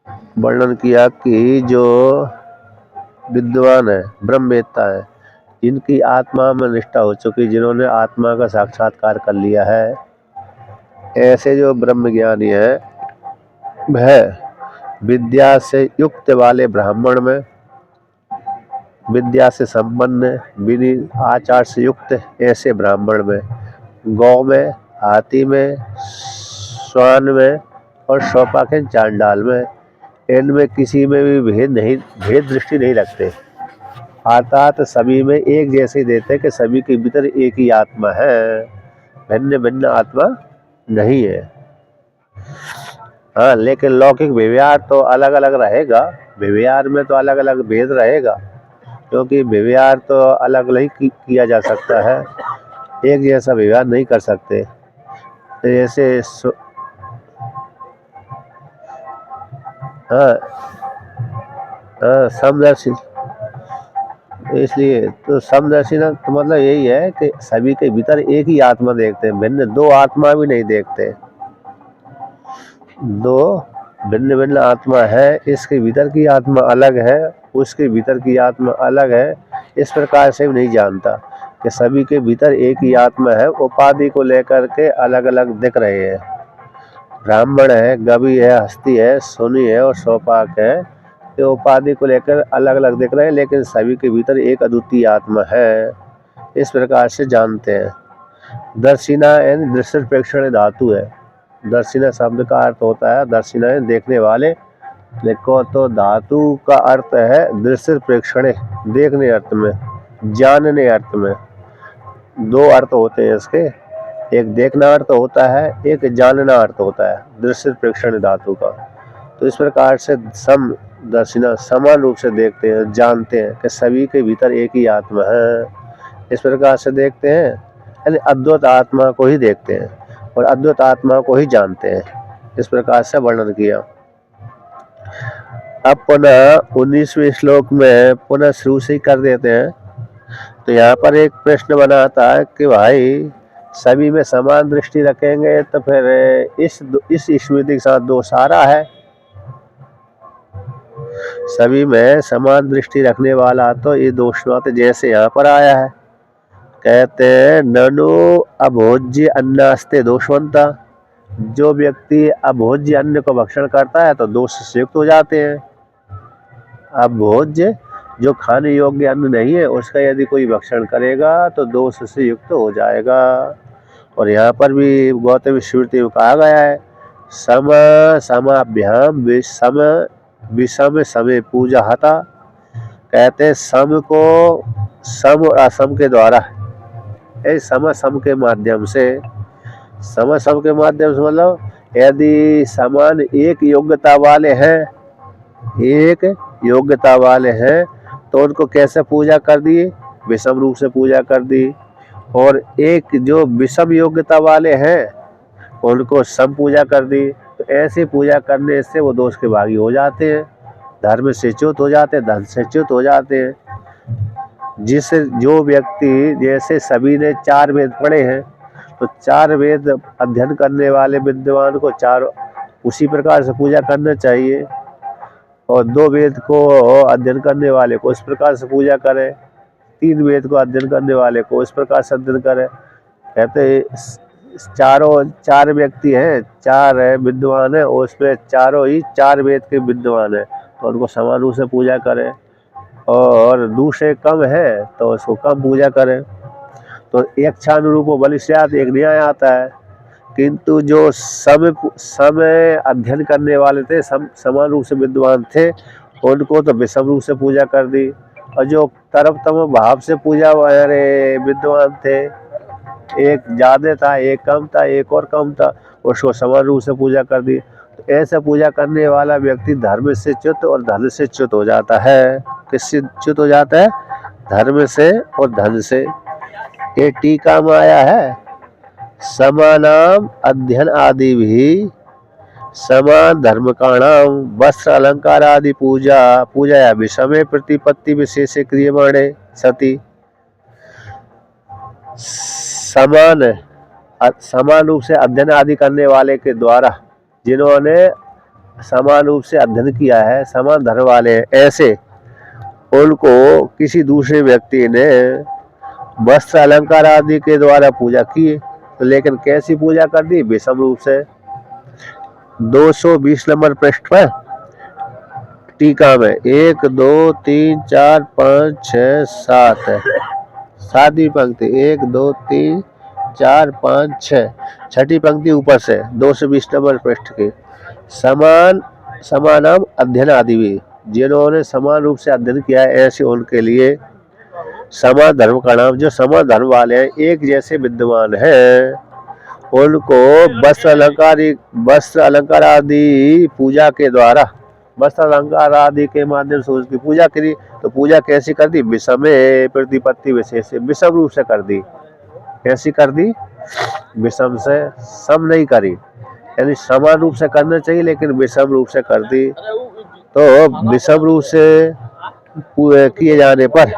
वर्णन किया कि जो विद्वान है, ब्रह्मवेत्ता है, जिनकी आत्मा में निष्ठा हो चुकी, जिन्होंने आत्मा का साक्षात्कार कर लिया है, ऐसे जो ब्रह्मज्ञानी है वह विद्या से युक्त वाले ब्राह्मण में, विद्या से संपन्न विधि आचार से युक्त ऐसे ब्राह्मण में, गौ में, हाथी में, श्वान में और शौपाके चांडाल में, इनमें किसी में भी भेद दृष्टि नहीं रखते, अर्थात सभी में एक जैसे ही देते कि सभी के भीतर एक ही आत्मा है, भिन्न भिन्न आत्मा नहीं है। हाँ, लेकिन लौकिक व्यवहार तो अलग अलग रहेगा, व्यवहार में तो अलग अलग भेद रहेगा, क्योंकि व्यवहार तो अलग अलग किया जा सकता है, एक जैसा व्यवहार नहीं कर सकते। जैसे समदर्शी, इसलिए तो समदर्शी ना तो मतलब यही है कि सभी के भीतर एक ही आत्मा देखते हैं, भिन्न दो आत्मा भी नहीं देखते। दो भिन्न भिन्न आत्मा है, इसके भीतर की आत्मा अलग है, उसके भीतर की आत्मा अलग है, इस प्रकार से भी नहीं जानता कि सभी के भीतर एक ही आत्मा है। उपाधि को लेकर के अलग अलग दिख रहे हैं, ब्राह्मण है, गवि है, हस्ती है, सोनी है और सौपाक है, ये उपाधि को लेकर अलग अलग दिख रहे हैं, लेकिन सभी के भीतर एक अद्वितीय आत्मा है, इस प्रकार से जानते हैं। दर्शिना एन दृश्य प्रेक्षण धातु है। दर्शिना शब्द का अर्थ होता है, दर्शिना देखने वाले, देखो तो धातु का अर्थ है दृश्य प्रेक्षण, देखने अर्थ में, जानने अर्थ में। दो अर्थ होते हैं इसके, एक देखना अर्थ होता है, एक जानना अर्थ होता है दृश्य प्रेक्षण धातु का। तो इस प्रकार से सम दर्शिना समान रूप से देखते हैं, जानते हैं कि सभी के भीतर एक ही आत्मा है, इस प्रकार से देखते हैं, यानी अद्वैत आत्मा को ही देखते हैं और अद्वैत आत्मा को ही जानते हैं, इस प्रकार से वर्णन किया। अब पुनः 19वें श्लोक में पुनः शुरू से ही कर देते हैं। तो यहाँ पर एक प्रश्न बनाता है कि भाई सभी में समान दृष्टि रखेंगे तो फिर इस स्मृति के साथ दोष आ रहा है। सभी में समान दृष्टि रखने वाला तो ये दोष मत जैसे यहाँ पर आया है, कहते हैं ननु अभोज्य अन्नास्ते दोषवंता, जो व्यक्ति अभोज्य अन्न को भक्षण करता है तो दोष से युक्त हो जाते हैं। अभोज्य जो खाने योग्य अन्न नहीं है उसका यदि कोई भक्षण करेगा तो दोष से युक्त हो जाएगा। और यहाँ पर भी गौतम स्मृति में कहा गया है सम समाभ्याम विषम समय पूजा हता, कहते हैं सम को सम और असम के द्वारा, सम के माध्यम से, सम के माध्यम से मतलब यदि समान एक योग्यता वाले हैं, एक योग्यता वाले हैं तो उनको कैसे पूजा कर दी, विषम रूप से पूजा कर दी। और एक जो विषम योग्यता वाले हैं उनको सम पूजा कर दी। तो ऐसे पूजा करने से वो दोष के भागी हो जाते हैं, धर्म से च्युत हो जाते हैं, धन से च्युत हो जाते हैं। जिस जो व्यक्ति जैसे सभी ने 4 वेद पढ़े हैं तो 4 वेद अध्ययन करने वाले विद्वान को 4 उसी प्रकार से पूजा करना चाहिए, और 2 वेद को अध्ययन करने वाले को इस प्रकार से पूजा करें, 3 वेद को अध्ययन करने वाले को इस प्रकार से अध्ययन करें। कहते चारों 4 व्यक्ति हैं, 4 विद्वान हैं, उसमें चारों ही 4 वेद के विद्वान हैं तो उनको समान रूप से पूजा करें, और दूसरे कम है तो उसको कम पूजा करें। तो एक क्षानुरूपो बलिष्यात्, एक न्याय आता है। किंतु जो समय अध्ययन करने वाले थे, समान रूप से विद्वान थे, उनको तो विषम रूप से पूजा कर दी, और जो तरफतम भाव से पूजा वाले विद्वान थे, एक ज्यादा था, एक कम था, एक और कम था, उसको समान रूप से पूजा कर दी। तो ऐसा पूजा करने वाला व्यक्ति धर्म से च्युत और धन से च्युत हो जाता है। किससे च्युत हो जाता है? धर्म से और धन से। ये टीका में आया है समानाम अध्ययन आदि भी समान धर्म काणाम वस्त्र अलंकार आदि पूजा या विषमे प्रतिपत्ति विशेष क्रियमाणे सती। समान रूप से अध्ययन आदि करने वाले के द्वारा, जिन्होंने समान रूप से अध्ययन किया है, समान धर्म वाले हैं, ऐसे उनको किसी दूसरे व्यक्ति ने वस्त्र अलंकार आदि के द्वारा पूजा की, तो लेकिन कैसी पूजा कर दी? विषम रूप से। 220 नंबर पृष्ठ पर टीका में 1 2 3 4 5 6 7 है, 7वीं पंक्ति 1 2 3 4 5 6, छठी पंक्ति ऊपर से 220 नंबर पृष्ठ की। समान समानाम अध्ययन आदि भी, जिन्होंने समान रूप से अध्ययन किया है ऐसे उनके लिए समान धर्म का नाम, जो समान धर्म वाले हैं, एक जैसे विद्यमान है, उनको वस्त्र अलंकार आदि पूजा के द्वारा, वस्त्र अलंकार आदि के माध्यम से उसकी पूजा करी। तो पूजा कैसी कर दी? विषमे प्रतिपत्ति विशेष से, विषम रूप से कर दी। कैसी कर दी? विषम से, सम नहीं करी, यानी समान रूप से करना चाहिए लेकिन विषम रूप से कर दी। तो विषम रूप से किए जाने पर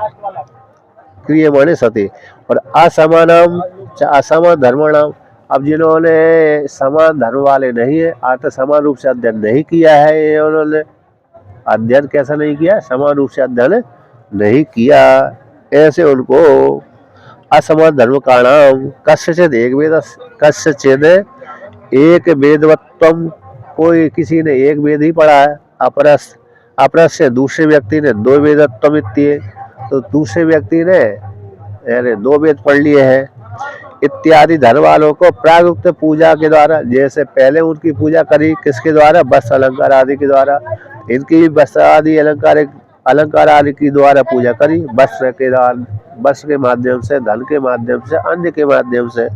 क्रिय माने सती, और असमानम असमान धर्मणाम, अब जिन्होंने समान धर्म वाले नहीं है, अर्थ समान रूप से अध्ययन नहीं किया है, उन्होंने अध्ययन कैसा नहीं किया? समान रूप से अध्ययन नहीं किया, ऐसे उनको असमान धर्म का नाम कस्यचिद एक वेद, कस्यचिद एक वेदवत्तम, कोई किसी ने एक वेद ही पढ़ा है, अपरस्य दूसरे व्यक्ति ने 2 वेदत्वम इत्य, तो दूसरे व्यक्ति ने यानी 2 वेद पढ़ लिए हैं, इत्यादि धर्म वालों को प्रागुक्त पूजा के द्वारा, जैसे पहले उनकी पूजा करी किसके द्वारा? वस्त्र अलंकार आदि के द्वारा, इनकी वस्त्र आदि अलंकार आदि के द्वारा पूजा करी, वस्त्र के माध्यम से, धन के माध्यम से, अन्न के माध्यम से,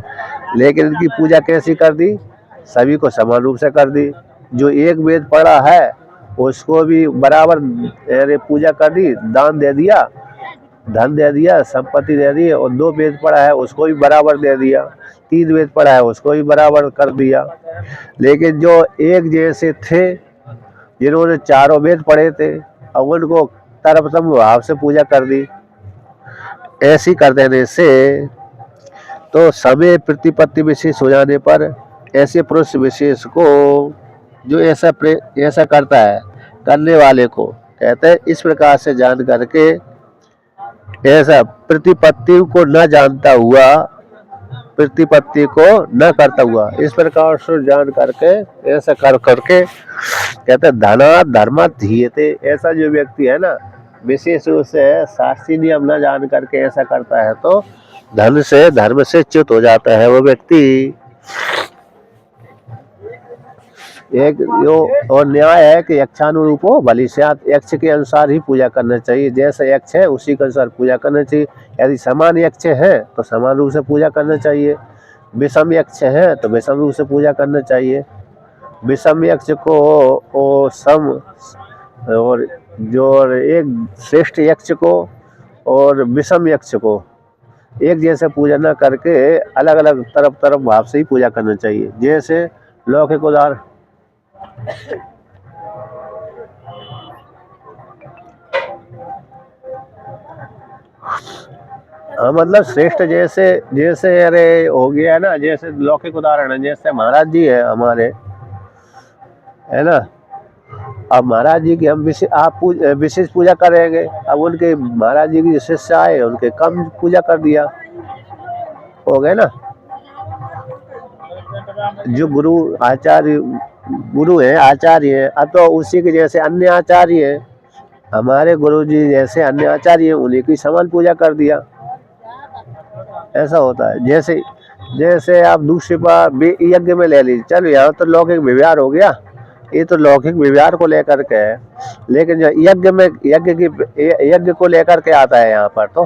लेकिन इनकी पूजा कैसी कर दी? सभी को समान रूप से कर दी। जो एक वेद पढ़ा है उसको भी बराबर पूजा कर दी, दान दे दिया, धन दे दिया, संपत्ति दे दी, और 2 वेद पढ़ा है उसको भी बराबर दे दिया, 3 वेद पढ़ा है उसको भी बराबर कर दिया। लेकिन जो एक जैसे थे, जिन्होंने 4 वेद पढ़े थे, अब उनको तरफतम भाव से पूजा कर दी। ऐसी कर देने से तो समय प्रतिपत्ति विशेष हो जाने पर ऐसे पुरुष विशेष को, जो ऐसा करता है, करने वाले को कहते हैं इस प्रकार से जान करके, ऐसा प्रतिपत्ति को न जानता हुआ, प्रतिपत्ति को न करता हुआ, इस प्रकार से जान करके, ऐसा कर करके कहते धना धर्म धीयते, ऐसा जो व्यक्ति है ना, विशेष रूप से शास्त्रीय नियम न जान करके ऐसा करता है तो धन से, धर्म से च्युत हो जाता है वो व्यक्ति। एक यो और न्याय है कि यक्षानुरूप हो बलिष्यात, यक्ष के अनुसार ही पूजा करना चाहिए, जैसा यक्ष है उसी के अनुसार पूजा करना चाहिए। यदि समान यक्ष है तो समान रूप से पूजा करना चाहिए, विषम यक्ष है तो विषम रूप से पूजा करना चाहिए। विषम यक्ष को सम, और जो एक श्रेष्ठ यक्ष को और विषम यक्ष को एक जैसे पूजा न करके अलग अलग तरफ भाव से ही पूजा करना चाहिए। जैसे लौकिक उदाहरण, हाँ मतलब श्रेष्ठ जैसे अरे हो गया ना, जैसे लौकिक उदाहरण है, जैसे महाराज जी है हमारे, है ना, अब महाराज जी की हम विशेष पूजा करेंगे, अब उनके महाराज जी की शिष्य आए, उनके कम पूजा कर दिया, हो गए ना। जो गुरु आचार्य गुरु है, आचार्य है, अब तो उसी के जैसे अन्य आचार्य है, हमारे गुरु जी जैसे अन्य आचार्य है, उन्हीं की समान पूजा कर दिया, ऐसा होता है। जैसे आप दूसरे बार यज्ञ में ले लीजिए, चलो यहाँ तो लौकिक व्यवहार हो गया, ये तो लौकिक व्यवहार को लेकर के है, लेकिन जो यज्ञ को लेकर के आता है यहाँ पर, तो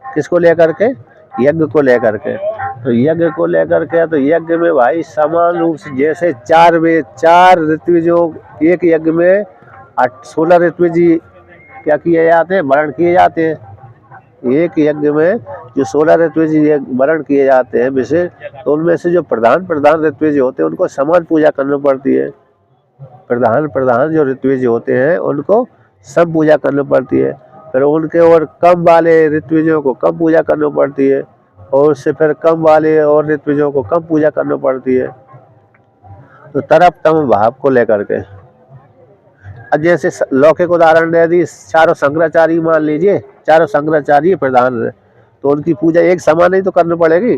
किसको लेकर के? यज्ञ को लेकर के। तो यज्ञ को लेकर के, तो यज्ञ में भाई समान रूप से, जैसे 4 ऋत्विजों, एक यज्ञ में 16 ऋत्विज क्या किए जाते हैं? वर्ण किए जाते हैं। एक यज्ञ में जो 16 ऋत्विज वर्ण किए जाते हैं विशेष, तो उनमें से जो प्रधान ऋत्विज होते हैं उनको समान पूजा करनी पड़ती है। प्रधान जो ऋत्विज होते हैं उनको सब पूजा करनी पड़ती है, फिर उनके और कम वाले ऋत्विजों को कम पूजा करनी पड़ती है, और उससे फिर कम वाले और ऋत्विजों को कम पूजा करनी पड़ती है। तो तरफ तम भाव को लेकर के जैसे लौकिक उदाहरण दे दी, चारों शंकराचार्य मान लीजिए, चारों शंकराचार्य प्रधान है, तो उनकी पूजा एक समान ही तो करनी पड़ेगी,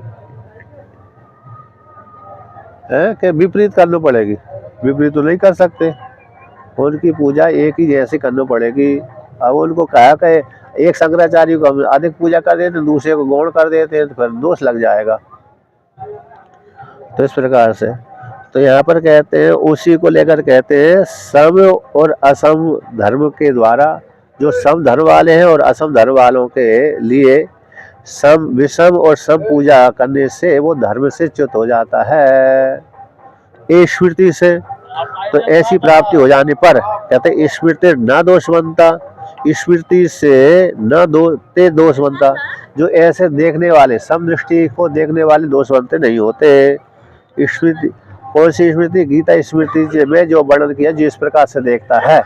है कि विपरीत करनी पड़ेगी? विपरीत तो नहीं कर सकते, उनकी पूजा एक ही जैसी करनी पड़ेगी। अब उनको कहा कि एक शंकराचार्य को हम अधिक पूजा कर देते, दूसरे को गौण कर देते हैं, तो फिर दोष लग जाएगा। तो इस प्रकार से तो यहाँ पर कहते हैं, उसी को लेकर कहते हैं सम और असम धर्म के द्वारा, जो सम धर्म वाले हैं और असम धर्म वालों के लिए सम विषम और सम पूजा करने से वो धर्म से च्युत हो जाता है स्मृति से। तो ऐसी प्राप्ति हो जाने पर कहते हैं स्मृति न दोष बनता, स्मृति से न दोष बनता। जो ऐसे देखने वाले सम दृष्टि को देखने वाले दोष बनते नहीं होते। स्मृति कौन सी स्मृति? गीता स्मृति में जो वर्णन किया, जो इस प्रकार से देखता है,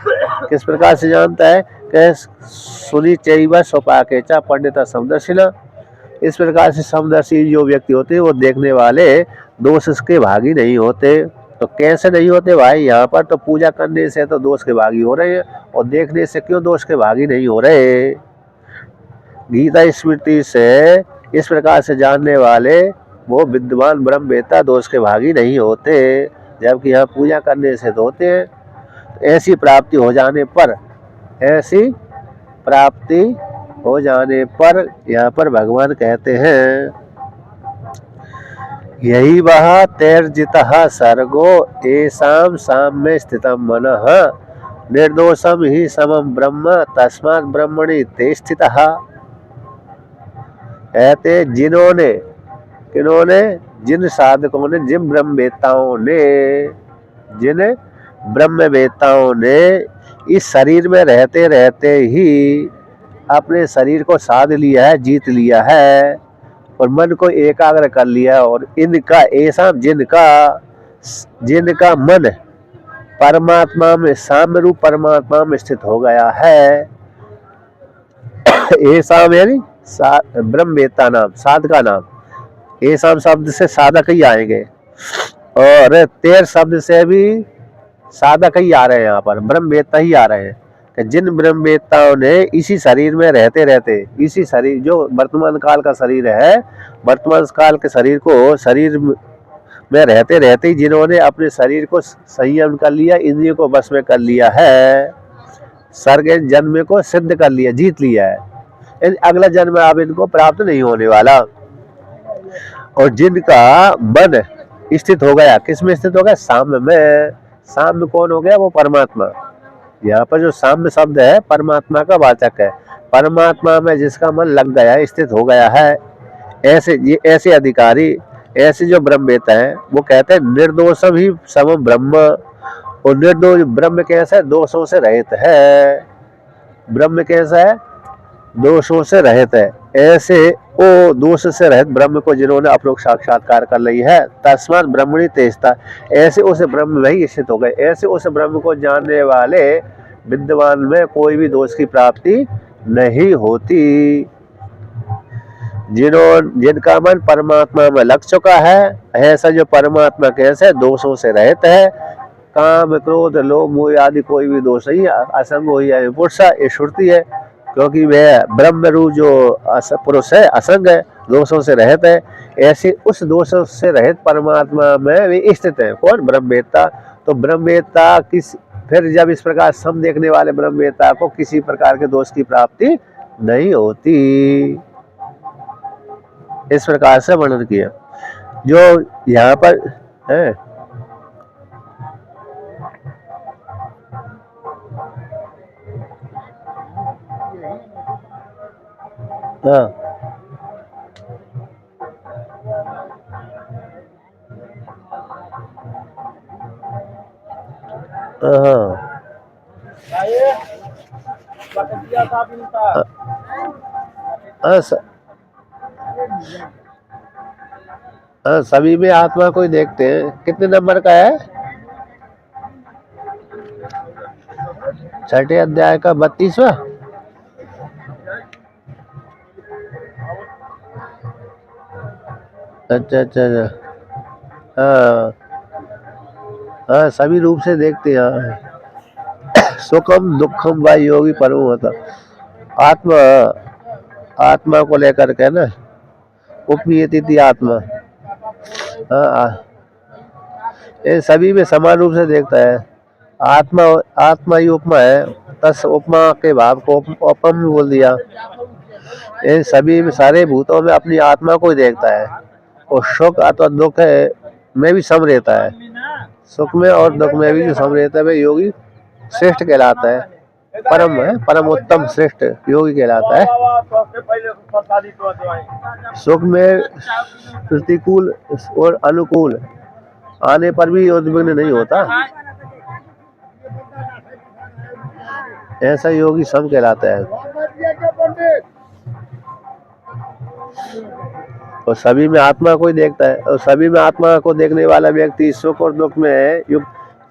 किस प्रकार से जानता है कि सुनी चैव स्वपाकेचा पंडित समदर्शिना। इस प्रकार से समदर्शी जो व्यक्ति होते हैं वो देखने वाले दोष के भागी नहीं होते। तो कैसे नहीं होते भाई? यहाँ पर तो पूजा करने से तो दोष के भागी हो रहे हैं, और देखने से क्यों दोष के भागी नहीं हो रहे? गीता स्मृति से इस प्रकार से जानने वाले वो विद्वान ब्रह्मवेत्ता दोष के भागी नहीं होते, जबकि यहाँ पूजा करने से तो होते हैं। तो ऐसी प्राप्ति हो जाने पर, ऐसी प्राप्ति हो जाने पर यहाँ पर भगवान कहते हैं, यही वह तैर्जितः सर्गो येषां साम्ये स्थितं मनः निर्दोषम ही समम ब्रह्म तस्मात् ब्रह्मणि ते स्थितः। कहते जिन्होंने, किन्होंने? जिन साधकों ने, जिन ब्रह्मवेत्ताओं ने, जिन ब्रह्मवेत्ताओं ने इस शरीर में रहते रहते ही अपने शरीर को साध लिया है, जीत लिया है, और मन को एकाग्र कर लिया, और इनका ऐसा जिनका मन परमात्मा में, साम्य रूप परमात्मा में स्थित हो गया है, ऐसा यानी ब्रह्मवेत्ता नाम, साधका नाम। ऐसा शब्द से साधक ही आएंगे, और तेर शब्द से भी साधक ही आ रहे हैं, यहाँ पर ब्रह्मवेत्ता ही आ रहे हैं। जिन ब्रह्मवेत्ताओं ने इसी शरीर में रहते रहते, इसी शरीर जो वर्तमान काल का शरीर है, वर्तमान काल के शरीर को, शरीर में रहते रहते ही जिन्होंने अपने शरीर को संयम कर लिया, इंद्रियों को बस में कर लिया है, स्वर्ग जन्म को सिद्ध कर लिया, जीत लिया है, अगला जन्म अब इनको प्राप्त नहीं होने वाला। और जिनका मन स्थित हो गया, किस में स्थित हो गया? साम्य में। साम्य कौन हो गया? वो परमात्मा। यहाँ पर जो साम्य शब्द है परमात्मा का वाचक है। परमात्मा में जिसका मन लग गया, स्थित हो गया है, ऐसे अधिकारी, ऐसे जो ब्रह्मवेत्ता हैं, वो कहते हैं निर्दोषम ही समम ब्रह्म। और निर्दोष ब्रह्म कैसा है? दोषों से रहित है। ब्रह्म कैसा है? दोषों से रहित है। ऐसे वो दोष से रहित ब्रह्म को जिन्होंने अपरोक्ष साक्षात्कार कर ली है, तस्मात् ब्रह्मणि तेजता, ऐसे उस ब्रह्म में ही स्थित हो गए। ऐसे उस ब्रह्म को जानने वाले विद्वान में कोई भी दोष की प्राप्ति नहीं होती। जिनका मन परमात्मा में लग चुका है, ऐसा जो परमात्मा कैसे दोषों से रहता है, काम क्रोध लोभ मोह आदि कोई भी दोष नहीं, असंग हो या पुरुष, ये श्रुति है, क्योंकि वह ब्रह्म रूप जो पुरुष है असंग है, दोषों से रहता है। ऐसे उस दोषों से रहित परमात्मा में वे स्थित है। कौन? ब्रह्मवेत्ता। तो ब्रह्मवेत्ता फिर जब इस प्रकार सम देखने वाले ब्रह्मवेत्ता को किसी प्रकार के दोष की प्राप्ति नहीं होती। इस प्रकार से वर्णन किया जो यहाँ पर है। हाँ हाँ, सभी में आत्मा को ही देखते हैं। कितने नंबर का है? छठे अध्याय का 32वां। अच्छा अच्छा अच्छा, हाँ हाँ, सभी रूप से देखते हैं। सुखम दुखम व योगी परम होता। आत्मा, आत्मा को लेकर के ना, उपनीयति आत्मा, हाँ, ये सभी में समान रूप से देखता है। आत्मा, आत्मा ही उपमा है, तस उपमा के भाव को उपम भी बोल दिया। ये सभी में, सारे भूतों में अपनी आत्मा को ही देखता है, और सुख अथवा दुख में भी सम रहता है। सुख में और दुख में भी जो सम रहता है वह योगी श्रेष्ठ कहलाता है, परम है, परम उत्तम श्रेष्ठ योगी कहलाता है। सुख में प्रतिकूल और अनुकूल आने पर भी उद्विग्न नहीं होता, ऐसा योगी सम कहलाता है। और सभी में आत्मा को ही देखता है, और सभी में आत्मा को देखने वाला व्यक्ति सुख और दुख में युक्त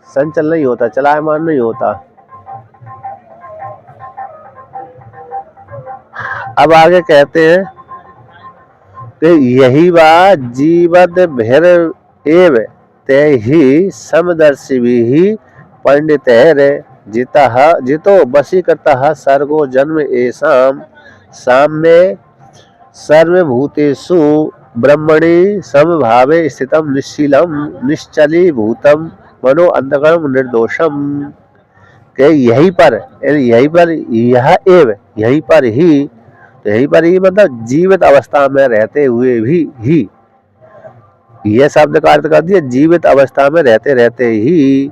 संचल नहीं होता, चलायमान नहीं होता। अब आगे कहते हैं कि यही बात जीवद भैर एव ते ही समदर्शी भी पंडित है जितो बसी करता सर्गो जन्म एसाम साम्य सर्वभूतेषु ब्रह्मणि समभावे स्थितम निश्चलम निश्चलीभूतम मनो अंतकर्म निर्दोषम, के यहीं पर, यहीं पर ही, तो यहीं पर ही मतलब जीवित अवस्था में रहते हुए भी यह शब्द का अर्थ कर दिया, जीवित अवस्था में रहते रहते ही,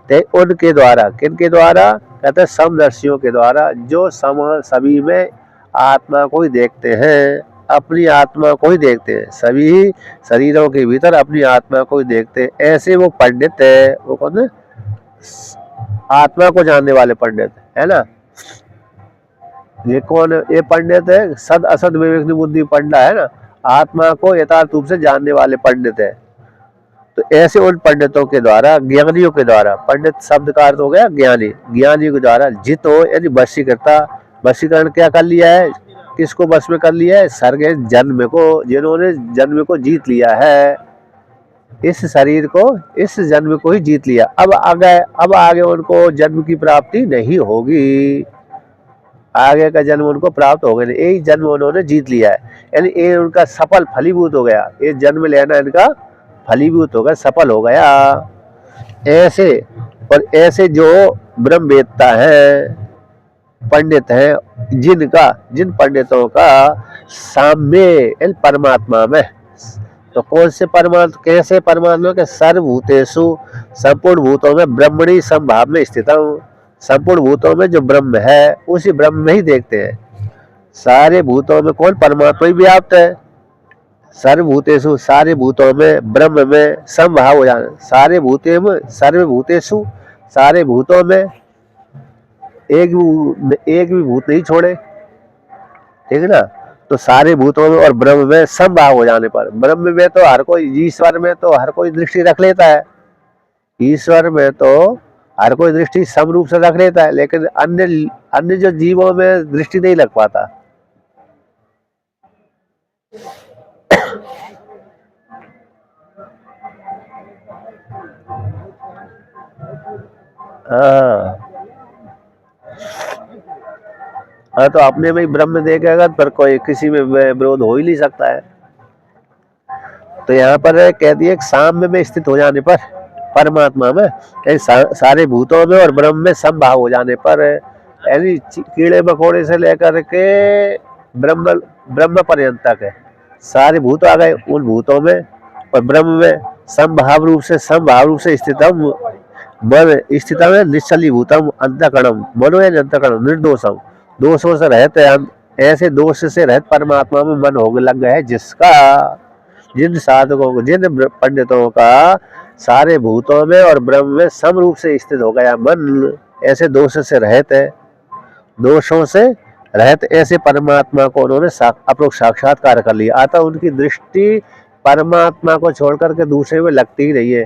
ते उनके द्वारा, किनके द्वारा, कहते हैं समदर्शियों के द्वारा, जो सभी में आत्मा को ही देखते हैं, अपनी आत्मा को ही देखते हैं, सभी शरीरों के भीतर अपनी आत्मा को ही देखते हैं, ऐसे वो पंडित है। वो कौन है? आत्मा को जानने वाले पंडित है ना। ये कौन है? ये पंडित है, सद असद विवेक बुद्धि पंडा है ना, आत्मा को यथार्थ रूप से जानने वाले पंडित है। तो ऐसे उन पंडितों के द्वारा, ज्ञानियों के द्वारा, पंडित शब्द का अर्थ हो गया ज्ञानी, ज्ञानी के द्वारा जितो यानी वशीकर्ता, वशीकरण क्या कर लिया है, किसको वश में कर लिया है? सर्ग जन्म को, जिन्होंने जन्म को जीत लिया है, इस शरीर को, इस जन्म को ही जीत लिया। अब आगे उनको जन्म की प्राप्ति नहीं होगी, आगे का जन्म उनको प्राप्त हो गया, यही जन्म उन्होंने जीत लिया है, यानी ये उनका सफल फलीभूत हो गया, ये जन्म लेना इनका फलीभूत हो गया, सफल हो गया। ऐसे, और ऐसे जो ब्रह्मवेत्ता है, पंडित है, जिन पंडितों का साम्य परमात्मा में, तो कौन से परमात्मा, कैसे परमात्मा के? सर्वभूतेषु, संपूर्ण भूतों में, ब्रह्मणी समभाव में स्थित, संपूर्ण भूतों में जो ब्रह्म है उसी ब्रह्म में ही देखते हैं। सारे भूतों में कौन? परमात्मा ही व्याप्त है। सर्वभूतेषु, सारे भूतों में, ब्रह्म में समभाव हो जाना, सारे भूते में, सर्वभूतेषु, सारे भूतों में एक भी भूत नहीं छोड़े, ठीक है ना। तो सारे भूतों में और ब्रह्म में समभाव हो जाने पर, ब्रह्म में तो हर कोई, ईश्वर में तो हर कोई दृष्टि रख लेता है, ईश्वर में तो हर कोई दृष्टि सम रूप से रख लेता है, लेकिन अन्य जो जीवों में दृष्टि नहीं लग पाता। हाँ, तो अपने में ही ब्रह्म देखेगा पर कोई किसी में विरोध हो ही नहीं सकता है। तो यहाँ पर कह दिए साम्य में स्थित हो जाने पर, परमात्मा में, सारे भूतों में और ब्रह्म में समभाव हो जाने पर, यानी कीड़े मकोड़े से लेकर के ब्रह्म पर्यंत तक है, सारे भूत आ गए उन भूतों में और ब्रह्म में समभाव रूप से स्थितम मन, स्थितम है निश्चलीभूतम अंतःकरणम, मनो यानी अंतःकरण, निर्दोषम, दोषों से रहते, ऐसे दोष से रहित परमात्मा में मन हो लग गया है जिसका, जिन साधकों को, जिन पंडितों का सारे भूतों में और ब्रह्म में सम रूप से स्थित हो गया मन, ऐसे दोष से रहित है, दोषों से रहित ऐसे परमात्मा को उन्होंने अपरोक्ष साक्षात्कार कर लिया। अतः उनकी दृष्टि परमात्मा को छोड़कर के दूसरे में लगती ही नहीं है।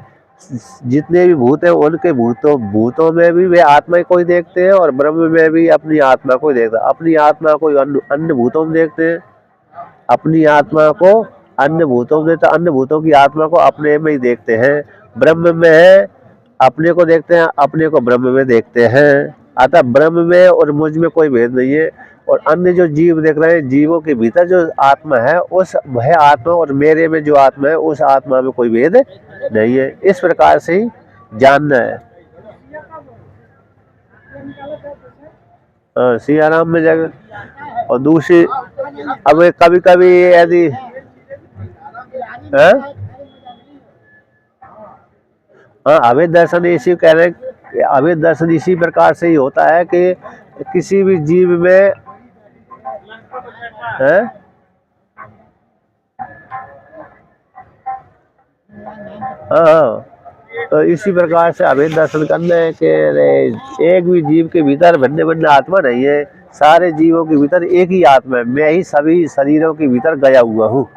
जितने भी भूत हैं उनके भूतों में भी वे आत्मा को ही देखते हैं और ब्रह्म में भी अपनी आत्मा को ही देखते हैं। अपनी आत्मा को अन्य भूतों में देखते हैं, अपनी आत्मा को अन्य भूतों में, तो अन्य भूतों की आत्मा को अपने में ही देखते हैं। ब्रह्म में है अपने को देखते हैं, अपने को ब्रह्म में देखते हैं। अतः ब्रह्म में और मुझ में कोई भेद नहीं है। और अन्य जो जीव देख रहे हैं, जीवों के भीतर जो आत्मा है उस वह आत्मा और मेरे में जो आत्मा है उस आत्मा में कोई भेद नहीं है। इस प्रकार से ही जानना है। सियाराम में जगह। और दूसरी, अब कभी कभी यदि अवैध दर्शन इसी कह रहे हैं, अवैध दर्शन इसी प्रकार से ही होता है कि किसी भी जीव में है हाँ, तो इसी प्रकार से अवैध दर्शन करना है कि एक भी जीव के भीतर भिन्न भिन्न आत्मा नहीं है, सारे जीवों के भीतर एक ही आत्मा है। मैं ही सभी शरीरों के भीतर गया हुआ हूँ।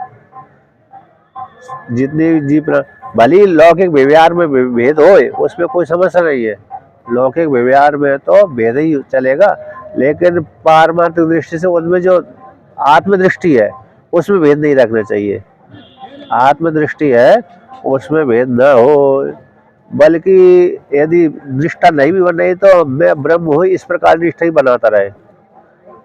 जितने भी जीव, भले ही लौकिक व्यवहार में भेद हो उसमें कोई समस्या नहीं है, लौकिक व्यवहार में तो भेद ही चलेगा, लेकिन पारमार्थिक दृष्टि से उनमें जो आत्मदृष्टि है उसमें भेद नहीं रखना चाहिए। आत्मदृष्टि है उसमें भेद न हो, बल्कि यदि निष्ठा नहीं भी बन रही तो मैं ब्रह्म हूँ इस प्रकार निष्ठा ही बनाता रहे।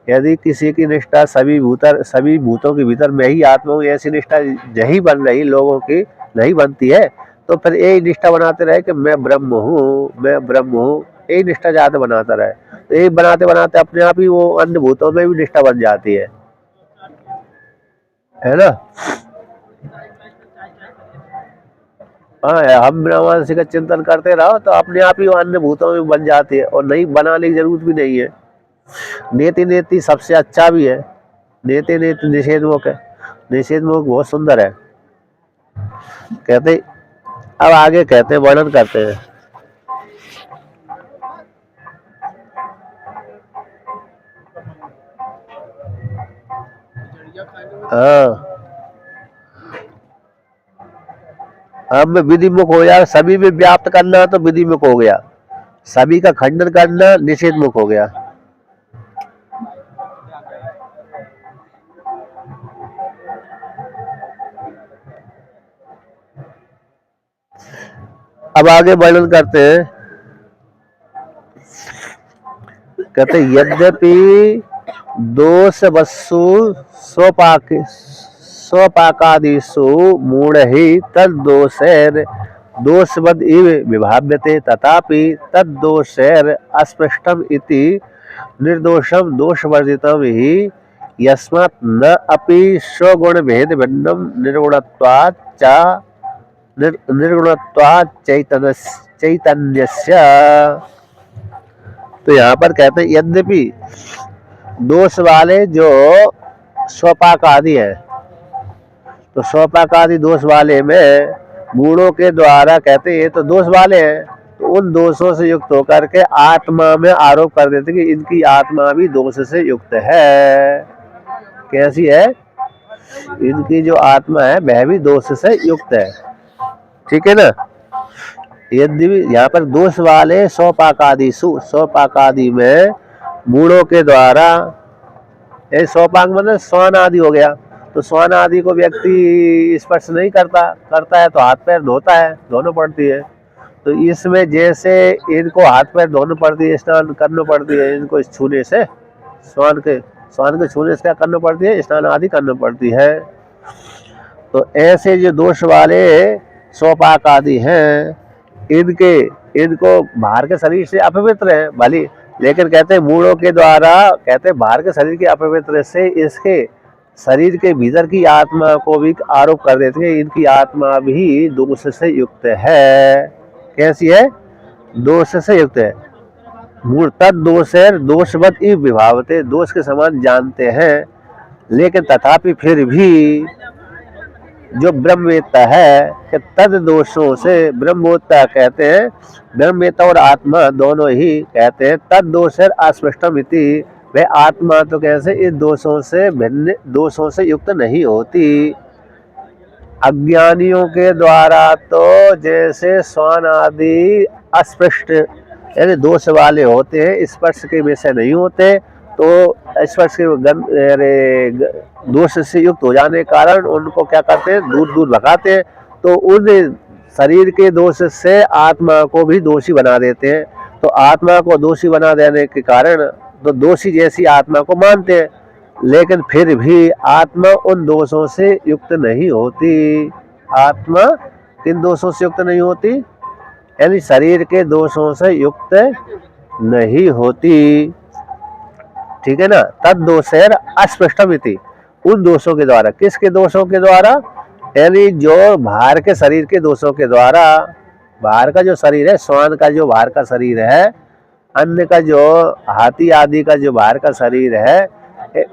यदि किसी की निष्ठा सभी भूतों के भीतर मैं ही आत्मा हूँ ऐसी निष्ठा नहीं बन रही, लोगों की नहीं बनती है, तो फिर यही निष्ठा बनाते रहे कि मैं ब्रह्म हूँ, मैं ब्रह्म हूँ, यही निष्ठा ज्यादा बनाता रहे। तो यही बनाते बनाते अपने आप ही वो अन्य भूतों में भी निष्ठा बन जाती है ना। हाँ, हम ब्रह्मांड का चिंतन करते रहो तो अपने आप ही वो अन्य भूतों में बन जाती है, और नहीं बनाने की जरूरत भी नहीं है। नेति नेति सबसे अच्छा भी है, नेति नेति निषेध मुख है, निषेध मुख बहुत सुंदर है। कहते अब आगे कहते हैं, वर्णन करते हैं। हाँ, अब विधि मुख हो जाए, सभी में व्याप्त करना तो विधि मुख हो गया, सभी का खंडन करना निषेध मुख हो गया। अब आगे वर्णन करते हैं। कहते यद्यपि दोष वस्तु स्वपाकादिषु मूढ़ ही तद्दोषैर दोषवद इव विभाव्यते, तथापि तद्दोषैर अस्पृष्टम इति निर्दोषम दोषवर्जितम ही यस्मात् न अपि स्वगुण भेद भिन्नम निर्गुणत्वात् च निर्गुणत्वात् चैतन्यस्य। तो यहाँ पर कहते हैं यद्यपि दोष वाले जो स्वपाक आदि है, तो स्वपाक आदि दोष वाले में गुणों के द्वारा कहते हैं ये तो दोष वाले हैं, तो उन दोषों से युक्त होकर के आत्मा में आरोप कर देते कि इनकी आत्मा भी दोष से युक्त है। कैसी है? इनकी जो आत्मा है वह भी दोष से युक्त है, ठीक है ना। यदि यहाँ पर दोष वाले स्वपाक आदि में मूढ़ों के द्वारा, स्वपाक मतलब स्वान आदि हो गया, तो स्वान आदि को व्यक्ति स्पर्श नहीं करता है तो हाथ पैर धोता है, धोना पड़ती है। तो इसमें जैसे इनको हाथ पैर धोना पड़ती है, स्नान करना पड़ती है, इनको छूने से स्वान के छूने से क्या करना पड़ती है? स्नान आदि करना पड़ती है। तो ऐसे जो दोष वाले स्वपाक आदि हैं, इनको बाहर के शरीर से अपवित्र है भली, लेकिन कहते हैं मूढ़ों के द्वारा, कहते हैं बाहर के शरीर के अपवित्र से इसके शरीर के भीतर की आत्मा को भी आरोप कर देते हैं इनकी आत्मा भी दोष से युक्त है। कैसी है? दोष से युक्त है। मूढ़ तद दोष है दोषवत इव विभावते, दोष के समान जानते हैं, लेकिन तथापि फिर भी जो ब्रह्मवेत्ता है कि तद दोषों से, ब्रह्मवेत्ता कहते हैं, ब्रह्मवेत्ता और आत्मा दोनों ही कहते हैं तद दोष अस्पृष्टम इति, वह आत्मा तो कैसे इस दोषों से भिन्न, दोषों से युक्त नहीं होती। अज्ञानियों के द्वारा तो जैसे स्वान आदि अस्पृष्ट यानी दोष वाले होते हैं, स्पर्श के विषय नहीं होते, तो स्पर्श के दोष से युक्त हो जाने के कारण उनको क्या करते हैं? दूर भगाते हैं। तो उन शरीर के दोष से आत्मा को भी दोषी बना देते हैं। तो आत्मा को दोषी बना देने के कारण तो दोषी जैसी आत्मा को मानते हैं, लेकिन फिर भी आत्मा उन दोषों से युक्त नहीं होती। आत्मा किन दोषों से युक्त नहीं होती? यानी शरीर के दोषों से युक्त नहीं होती। ठीक है ना। तद दोषेर अस्पृष्टमिति, उन दोषों के द्वारा। किसके दोषों के द्वारा? यानी जो बाहर के शरीर के दोषों के द्वारा। बाहर का जो शरीर है, श्वान का जो बाहर का शरीर है, अन्य का जो हाथी आदि का जो बाहर का शरीर है,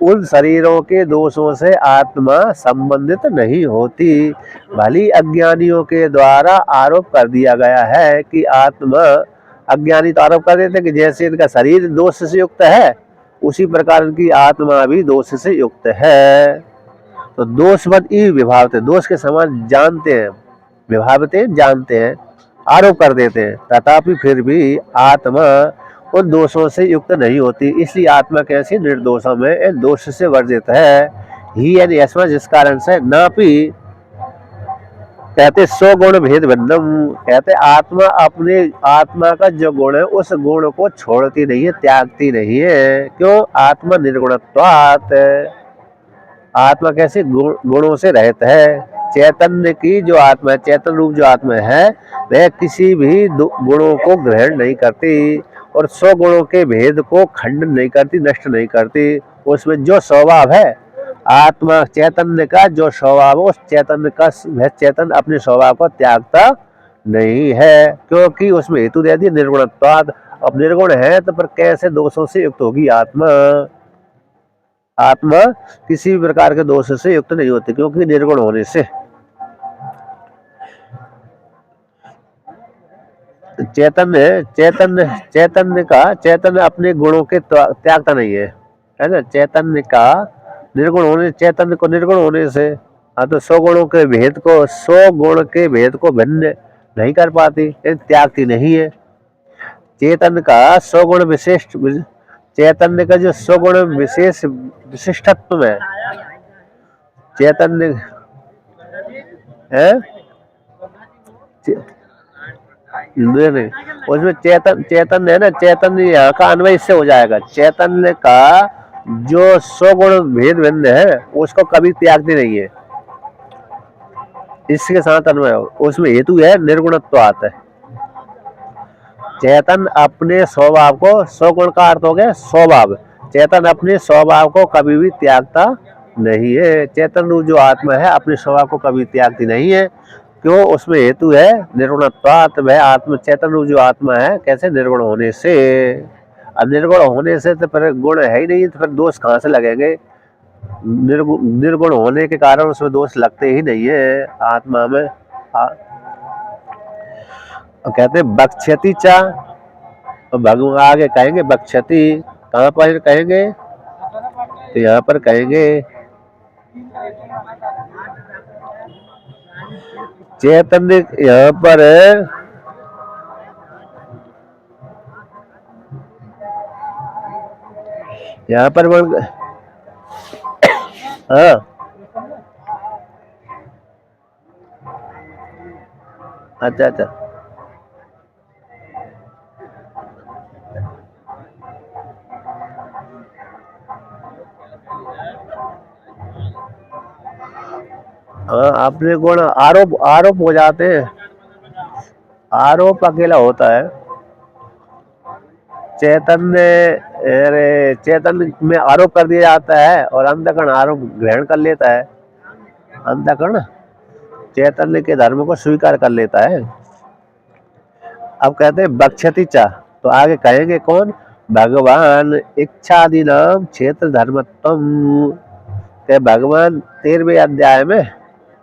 उन शरीरों के दोषों से आत्मा संबंधित नहीं होती। भली अज्ञानियों के द्वारा आरोप कर दिया गया है कि आत्मा, अज्ञानी तो आरोप कर देते हैं कि जैसे इनका शरीर दोष से युक्त है, उसी प्रकार इनकी आत्मा भी दोष से युक्त है। तो दोषवद ई विभावते, दोष के समान जानते हैं, विभावते जानते हैं, आरोप कर देते हैं, तथापि फिर भी आत्मा उन दोषों से युक्त नहीं होती। इसलिए आत्मा कैसी निर्दोषों में दोष से वर्जित है। ही यानी ऐसा जिस कारण से नापी, कहते सो गुण भेद भिन्नम, कहते आत्मा अपने आत्मा का जो गुण है उस गुण को छोड़ती नहीं है, त्यागती नहीं है। क्यों? आत्मा निर्गुणत्वात्, आत्मा कैसे गुणों से रहित है। चैतन्य की जो आत्मा है, चैतन्य रूप जो आत्मा है, वह किसी भी गुणों को ग्रहण नहीं करती और 100 गुणों के भेद को खंडन नहीं करती, नष्ट नहीं करती। उसमें जो स्वभाव है आत्मा चैतन्य का, जो स्वभाव उस चैतन्य का, वह चैतन्य अपने स्वभाव को त्यागता नहीं है, क्योंकि उसमें हेतु दे दी निर्गुणत्वाद। अब निर्गुण है तो पर कैसे दोषों से युक्त होगी आत्मा? आत्मा किसी भी प्रकार के दोष से युक्त नहीं होती, क्योंकि निर्गुण होने से। चैतन्य चैतन्य चैतन्य का, चैतन्य अपने गुणों के त्यागता नहीं है, है ना। चैतन्य का निर्गुण होने, चैतन्य को निर्गुण होने से, हाँ, तो 100 गुणों के भेद को, 100 गुण के भेद को भिन्न नहीं कर पाती, त्यागती नहीं है। चैतन्य का 100 गुण विशिष्ट, चैतन्य का जो 100 गुण विशेष विशिष्टत्व में चैतन्य है, नहीं, उसमें चैतन्य है ना, चैतन्य यहाँ का अन्वय इससे हो जाएगा। चैतन्य का जो 100 गुण भेद भिन्न है उसको कभी त्यागती नहीं है, इसके साथ अन्वय हो। उसमें हेतु है निर्गुणत्वात् है। चैतन अपने स्वभाव को, 100 गुण का अर्थ हो गया स्वभाव, चैतन अपने स्वभाव को कभी भी त्यागता नहीं है। चैतन रूप जो आत्मा है अपने स्वभाव को कभी त्यागती नहीं है। क्यों? उसमें हेतु है निर्गुणत्वात्, वह आत्मा चैतन रूप जो आत्मा है कैसे? निर्गुण होने से। अब निर्गुण होने से तो फिर गुण है ही नहीं, तो फिर दोष कहाँ से लगेंगे? निर्गुण होने के कारण उसमें दोष लगते ही नहीं है आत्मा में। कहते बक्षति चा, भगवान आगे कहेंगे बक्षति, कहाँ पर कहेंगे? तो यहाँ पर कहेंगे चैतन्य, यहाँ पर हाँ, अच्छा, हाँ, अपने गुण आरोप हो जाते हैं। आरोप अकेला होता है। चैतन्य में आरोप कर दिया जाता है और अंतःकरण आरोप ग्रहण कर लेता है। अंतःकरण चैतन्य के धर्म को स्वीकार कर लेता है। अब कहते हैं बक्षति चा, तो आगे कहेंगे कौन? भगवान इच्छादि नाम क्षेत्र धर्मत्वम, के भगवान 13वें अध्याय में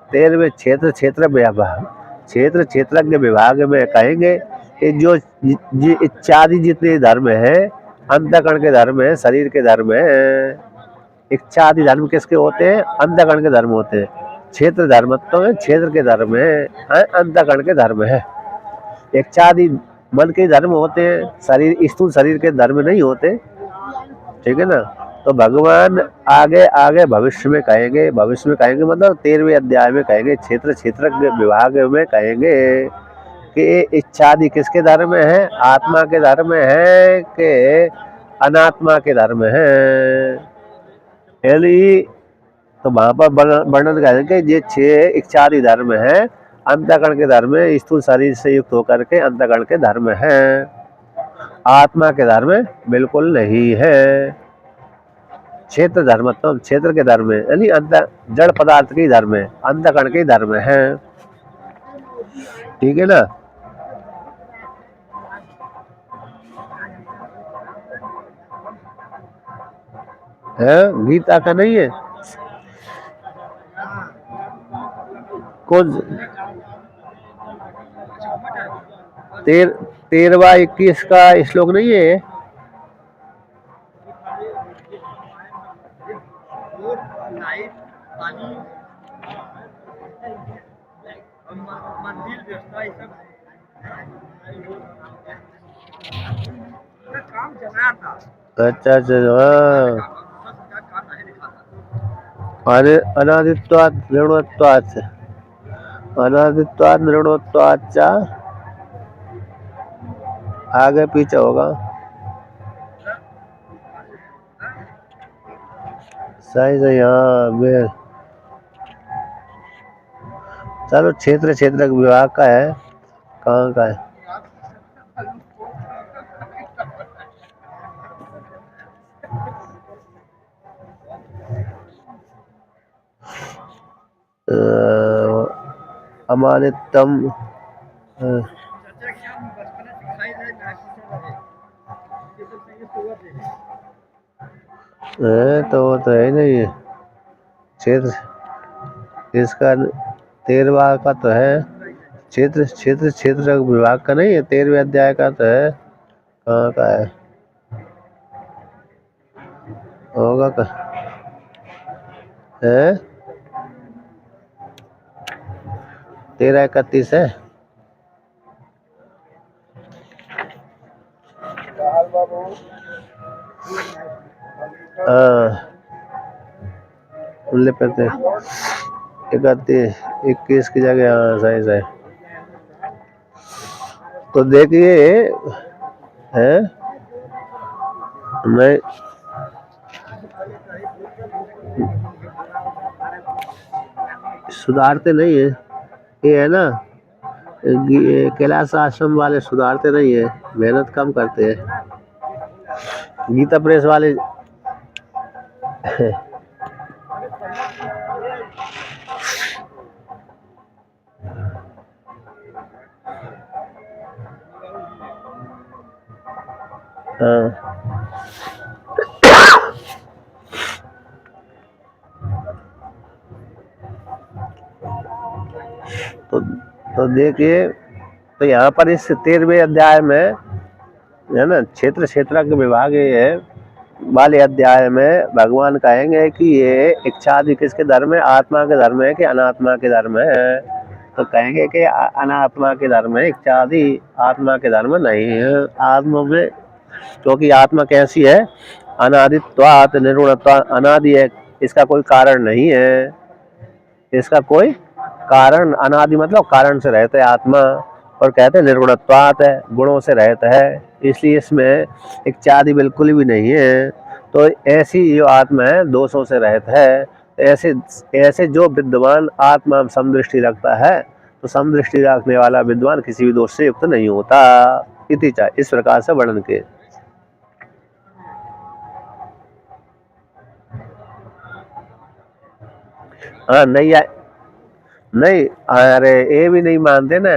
13वें क्षेत्रज्ञ विभाग में कहेंगे कि जो इच्छादि जितने धर्म है, अंतःकरण के धर्म है, शरीर के धर्म है। इच्छादि धर्म किसके होते हैं? अंतःकरण के धर्म होते हैं। क्षेत्र धर्मत्व है, क्षेत्र के धर्म है, अंतःकरण के धर्म है। इच्छादि मन के धर्म होते हैं, शरीर स्थूल शरीर के धर्म नहीं होते। ठीक है ना। तो भगवान आगे भविष्य में कहेंगे मतलब 13वें अध्याय में कहेंगे, क्षेत्र विभाग में कहेंगे कि इच्छादि किसके धर्म में है, आत्मा के धर्म में है कि अनात्मा के धर्म में है। यदि तो वहां पर वर्णन करें कि ये 6 इच्छादि धर्म है अंतःकरण के धर्म में, स्थूल शरीर से युक्त होकर के अंतःकरण के धर्म है, आत्मा के धर्म बिल्कुल नहीं है। क्षेत्र धर्म तो क्षेत्र के धर्म है, यानी अंतर जड़ पदार्थ के धर्म है, अंतःकरण के धर्म है। ठीक है ना। है गीता का नहीं है कौन 13वां 21 का श्लोक नहीं है? अच्छा अच्छा हाँ। अरे अनादित्वात् निर्गुणत्वात्, अनादित्वात् निर्गुणत्वात् आगे पीछे होगा। सही सही हाँ। चलो क्षेत्र क्षेत्र विभाग का है, कहाँ का है? अमानितम तो वो तो है नहीं है क्षेत्र, इसका 13वां का तो है क्षेत्र क्षेत्र क्षेत्र विभाग का नहीं है, 13वें अध्याय का तो है, कहाँ का है होगा का है? 13-31 है। पे 31-21 की जगह हाँ सही सही। तो देखिए है मैं सुधारते नहीं है, ये है ना कैलाश आश्रम वाले सुधारते नहीं है, मेहनत कम करते हैं। गीता प्रेस वाले तो देखिए तो यहाँ पर इस 13वें अध्याय में है ना क्षेत्र क्षेत्र के विभाग ये है वाले अध्याय में भगवान कहेंगे कि ये इच्छादि किसके धर्म है, आत्मा के धर्म है कि अनात्मा के धर्म है? तो कहेंगे कि अनात्मा के धर्म है, इच्छादि आत्मा के धर्म नहीं है। आत्मा में क्योंकि आत्मा कैसी है, अनादित्वात् निर्गुणत्वात्, अनादि है, इसका कोई कारण नहीं है, इसका कोई कारण, अनादि मतलब कारण से रहता है आत्मा, और कहते हैं निर्गुणत्वात् है, गुणों से रहता है, इसलिए इसमें इच्छादि बिल्कुल भी नहीं है। तो ऐसी जो आत्मा है दोषों से रहता है, ऐसे ऐसे जो विद्वान आत्मा समदृष्टि रखता है तो समदृष्टि रखने वाला विद्वान किसी भी दोष से युक्त नहीं होता। इस प्रकार से वर्णन के हाँ नहीं अरे ये भी नहीं मानते ना,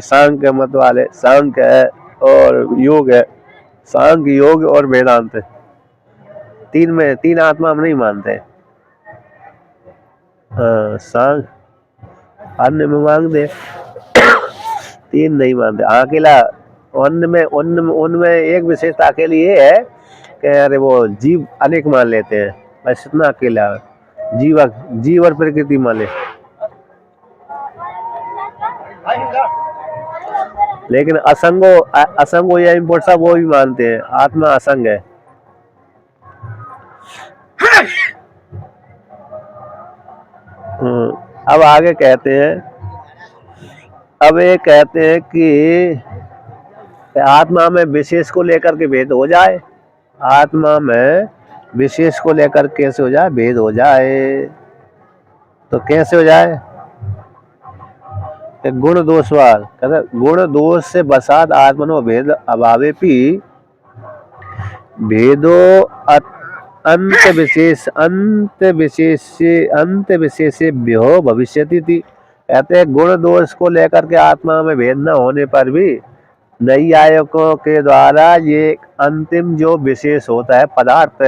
सांख्य मत वाले, सांख्य है और योग है, सांख्य योग और वेदांत, तीन आत्मा हम नहीं मानते। सांख्य अन्य में मांगते, तीन नहीं मानते। अकेला उनमें एक विशेषता अकेली ये है कि अरे वो जीव अनेक मान लेते हैं, बस इतना अकेला जीव और प्रकृति मान ले, लेकिन असंगो या इम्पोर्ट सब वो भी मानते हैं, आत्मा असंग है। अब आगे कहते हैं अब ये कहते हैं कि आत्मा में विशेष को लेकर के भेद हो जाए, आत्मा में विशेष को लेकर कैसे हो जाए, भेद हो जाए। तो कैसे हो जाए, गुण दोषवाद, कहते गुण दोष से बसात आत्मनो भेद अभावे भी भेदो अंत विशेषेभ्यो भविष्यति थी। कहते हैं गुण दोष को लेकर के आत्मा में भेद न होने पर भी नैयायिकों के द्वारा ये अंतिम जो विशेष होता है पदार्थ,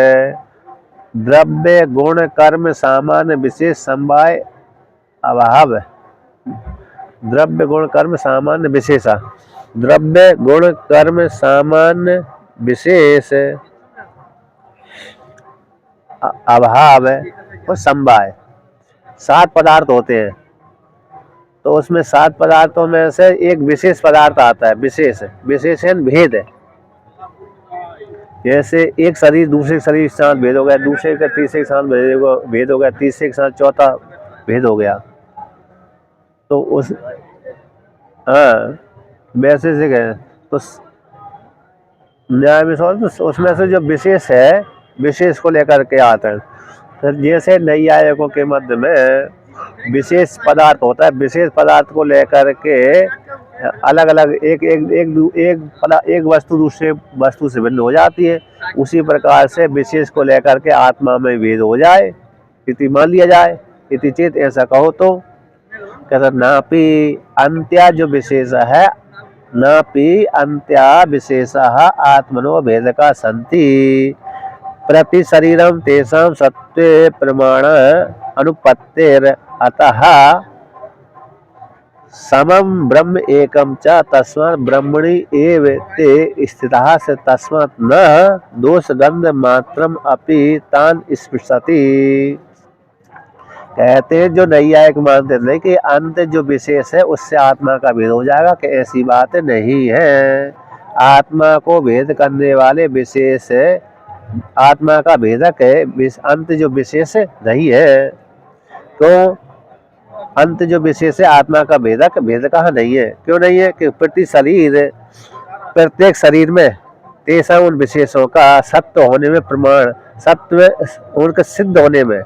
द्रव्य गुण कर्म सामान्य विशेष समवाय अभाव, द्रव्य गुण कर्म सामान्य विशेषा, द्रव्य गुण कर्म सामान्य विशेष अभाव और समवाय, 7 पदार्थ होते हैं। तो उसमें 7 पदार्थों में से एक विशेष पदार्थ आता है, विशेषण भेद है। जैसे एक शरीर दूसरे शरीर के साथ भेद हो गया, दूसरे का तीसरे के साथ भेद हो गया, तीसरे के साथ चौथा भेद हो गया। तो उस वैसे से गए तो न्याय में तो उसमें से जो विशेष है, विशेष को लेकर के आता है। तो जैसे नैयायिकों के मध्य में विशेष पदार्थ होता है, विशेष पदार्थ को लेकर के अलग अलग एक वस्तु दूसरे वस्तु से भिन्न हो जाती है। उसी प्रकार से विशेष को लेकर के आत्मा में भेद हो जाए, इति मान लिया जाए। इति चेत, ऐसा कहो तो कहते नापि अंत्या जो विशेष है, नापि अंत्या विशेष आत्मनो भेद का संति प्रति शरीरम तेषां सत्वे प्रमाण अनुपत्तिर अतः समम ब्रह्म एकम च तस्मात् ब्रह्मणि एव ते स्थितः से तस्मात् न दोष गंध मात्रम अपि तान स्पृशति। कहते हैं जो नैयायिक मानते थे कि अंत जो विशेष है उससे आत्मा का भेद हो जाएगा, कि ऐसी बात नहीं है। आत्मा को भेद करने वाले विशेष आत्मा का भेदक है, अंत जो विशेष नहीं है। तो अंत जो विशेष है आत्मा का भेदक भेद कहाँ नहीं है, क्यों नहीं है? कि प्रत्येक शरीर में तेसा उन विशेषों का सत्य होने में प्रमाण, सत्य उनके सिद्ध होने में,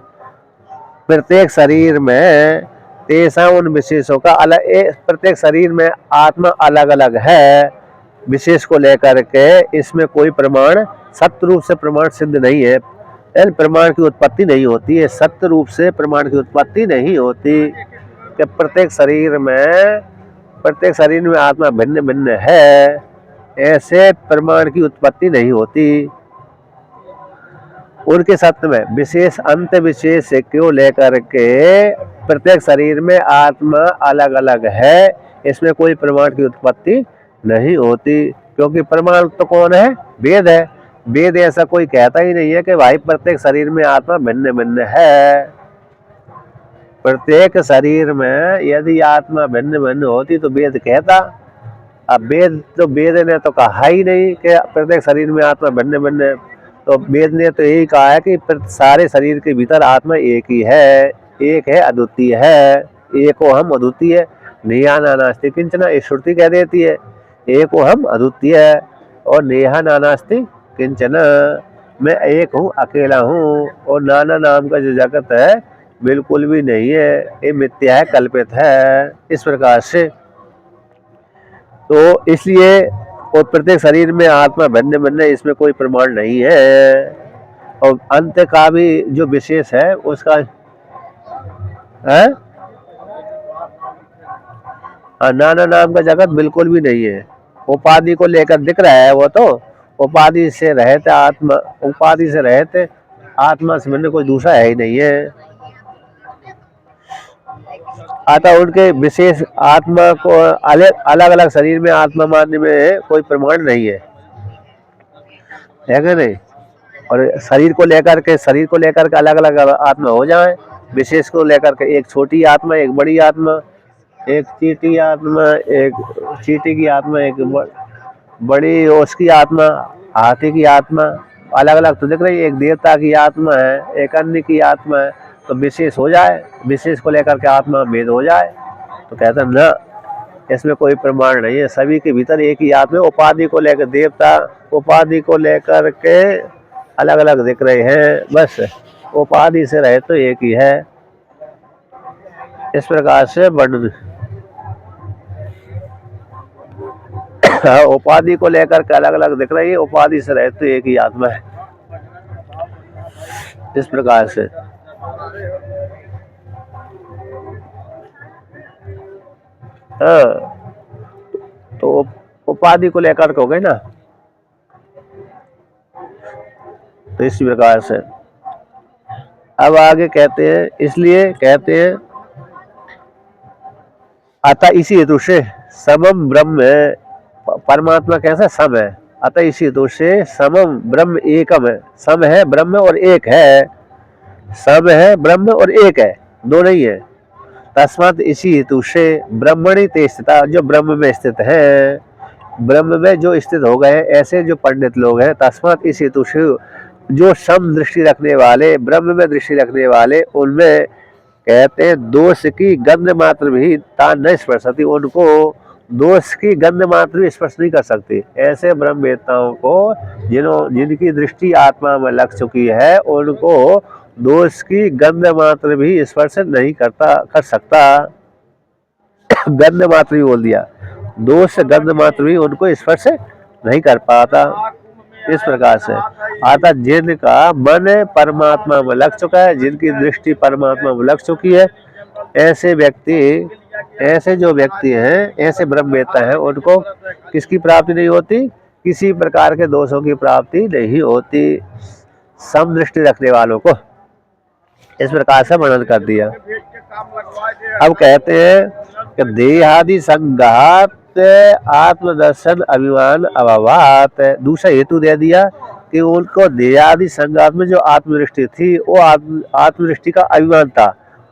प्रत्येक शरीर में तेसा उन विशेषों का अलग, प्रत्येक शरीर में आत्मा अलग अलग है विशेष को लेकर के, इसमें कोई प्रमाण सत्य रूप से प्रमाण सिद्ध नहीं है। प्रमाण की उत्पत्ति नहीं होती है, सत्य रूप से प्रमाण की उत्पत्ति नहीं होती। कि प्रत्येक शरीर में आत्मा भिन्न भिन्न है, ऐसे प्रमाण की उत्पत्ति नहीं होती। उनके सत्य में विशेष अंत विशेष क्यों लेकर के प्रत्येक शरीर में आत्मा अलग अलग है, इसमें कोई प्रमाण की उत्पत्ति नहीं होती। क्योंकि प्रमाण तो कौन है? वेद है। वेद ऐसा कोई कहता ही नहीं है कि भाई प्रत्येक शरीर में आत्मा भिन्न भिन्न है। प्रत्येक शरीर में यदि आत्मा भिन्न भिन्न होती तो वेद कहता। अब वेद ने तो कहा ही नहीं कि प्रत्येक शरीर में आत्मा भिन्न भिन्न है। तो वेद ने तो यही कहा है कि सारे शरीर के भीतर आत्मा एक ही है, एक है, अद्वितीय है। एको हम अद्वितीय, नेहा नानास्ति किंचन, ये श्रुति कह देती है एको हम अद्वितीय है और नेहा नानास्ति किंचन, मैं एक हूँ, अकेला हूँ। और नाना नाम का जो जगत है बिल्कुल भी नहीं है, ये मिथ्या है, कल्पित है। इस प्रकार से तो इसलिए और प्रत्येक शरीर में आत्मा भिन्न भिन्न, इसमें कोई प्रमाण नहीं है। और अंत का भी जो विशेष है उसका है नाना नाम का जगत बिल्कुल भी नहीं है। उपाधि को लेकर दिख रहा है, वो तो उपाधि से रहते आत्मा, उपाधि से रहते आत्मा से भिन्न कोई दूसरा है ही नहीं है। अतः उनके विशेष आत्मा को अलग अलग शरीर में आत्मा मानने में कोई प्रमाण नहीं है कि नहीं? और शरीर को लेकर के अलग अलग आत्मा हो जाए, विशेष को लेकर के एक छोटी आत्मा, एक बड़ी आत्मा, एक चीटी आत्मा, एक चीटी की आत्मा, एक बड़ी उसकी आत्मा, हाथी की आत्मा, अलग अलग तो दिख रही है। एक देवता की आत्मा है, एक अन्य की आत्मा है। तो विशेष हो जाए, विशेष को लेकर के आत्मा भेद हो जाए तो कहते हैं न, इसमें कोई प्रमाण नहीं है। सभी के भीतर एक ही आत्मा है। उपाधि को लेकर देवता, उपाधि को लेकर के अलग अलग दिख रहे हैं, बस उपाधि से रहे तो एक ही है। इस प्रकार से वर्णन उपाधि को लेकर के अलग अलग दिख रही है, उपाधि से रहे तो एक ही आत्मा है। इस प्रकार से हाँ, तो उपाधि को लेकर के हो गए ना, तो इसी प्रकार से अब आगे कहते हैं, इसलिए कहते हैं अतः इसी हेतु से समम ब्रह्म, परमात्मा कैसा सम है, अतः इसी हेतु से समम ब्रह्म एकम है। सम है ब्रह्म और एक है, सम है ब्रह्म और एक है, दो नहीं है। तस्मात् इसी हेतु से ब्रह्मणि ते स्थिता, जो ब्रह्म में स्थित है, ब्रह्म में जो स्थित हो गए ऐसे जो पंडित लोग हैं, तस्मात् इसी हेतु से जो सम दृष्टि रखने वाले, ब्रह्म में दृष्टि रखने वाले, उनमें कहते हैं दोष की गंध मात्र भी ता न स्पर्शति, उनको दोष की गंध मात्र भी स्पर्श नहीं कर सकती। ऐसे ब्रह्मवेत्ताओं को जिनकी दृष्टि आत्मा में लग चुकी है, उनको दोष की गंध मात्र भी स्पर्श नहीं कर सकता। गंध मात्र भी बोल दिया, दोष गंध मात्र भी उनको स्पर्श नहीं कर पाता। इस प्रकार से अर्थात जिनका मन परमात्मा में लग चुका है, जिनकी दृष्टि परमात्मा में लग चुकी है, ऐसे व्यक्ति, ऐसे जो व्यक्ति हैं, ऐसे ब्रह्मवेत्ता हैं, उनको किसकी प्राप्ति नहीं होती, किसी प्रकार के दोषों की प्राप्ति नहीं होती, सम दृष्टि रखने वालों को। इस प्रकार से वर्णन कर दिया। अब कहते हैं कि देहादि संघात आत्मदर्शन अभिमान अभावात, दूसरा हेतु दे दिया कि उनको देहादि संघात में जो आत्मदृष्टि थी, वो आत्मदृष्टि का अभिमान था,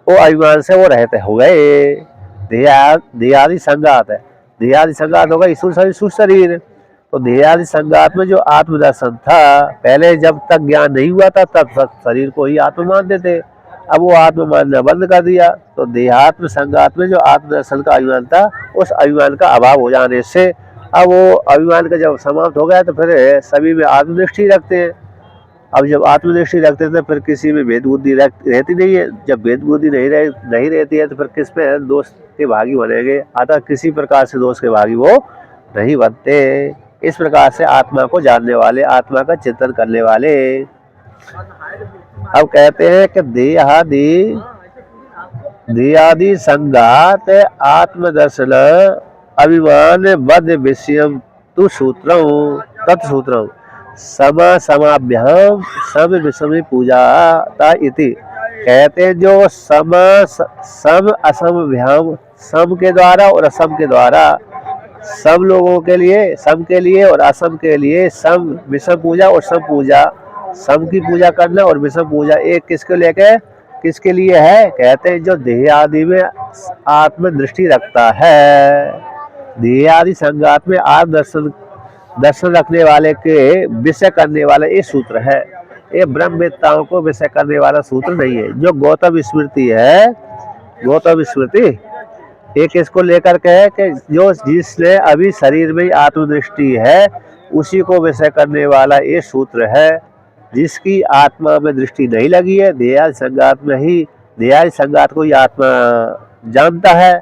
वो अभिमान से वो रहते हुए देहादि संघात है। देहादि संघात होगा ईश्वर शरीर, तो देहादि संघात में जो आत्मदर्शन था, पहले जब तक ज्ञान नहीं हुआ था तब तक शरीर को ही आत्मा मानते थे, अब वो आत्मा मानना बंद कर दिया, तो देहात्म संघात में जो आत्मदर्शन का अभिमान था, उस अभिमान का अभाव हो जाने से अब वो अभिमान का जब समाप्त हो गया तो फिर सभी में आत्मदृष्टि रखते हैं। अब जब आत्मदृष्टि रखते हैं तो फिर किसी में भेद बुद्धि रहती नहीं है। जब भेद बुद्धि नहीं रहती है तो फिर किस में दोष के भागी बनेंगे, अतः किसी प्रकार से दोष के भागी वो नहीं बनते। इस प्रकार से आत्मा को जानने वाले, आत्मा का चिंतन करने वाले। अब कहते हैं कि देहादि संघात आत्मदर्शन अभिमान बद विषयम तु सूत्रम तत्सूत्रम समाभ्याम सम विषम पूजाता इति। कहते हैं जो सम असम भ्याम, सम के द्वारा और असम के द्वारा, सब लोगों के लिए, सम के लिए और असम के लिए सम विषम पूजा और सम पूजा, सम की पूजा करना और विषम पूजा एक किसके लेके, किसके लिए है, कहते हैं जो देह आदि में आत्मदृष्टि रखता है। देह आदि संघात में आत्म दर्शन रखने वाले के विषय करने वाला ये सूत्र है। ये ब्रह्मवेत्ताओं को विषय करने वाला सूत्र नहीं है। जो गौतम स्मृति है, गौतम स्मृति एक इसको लेकर के है कि जो जिसने अभी शरीर में आत्मदृष्टि है उसी को विषय करने वाला ये सूत्र है। जिसकी आत्मा में दृष्टि नहीं लगी है, देहादि संघात में ही, देहादि संघात को ही आत्मा जानता है,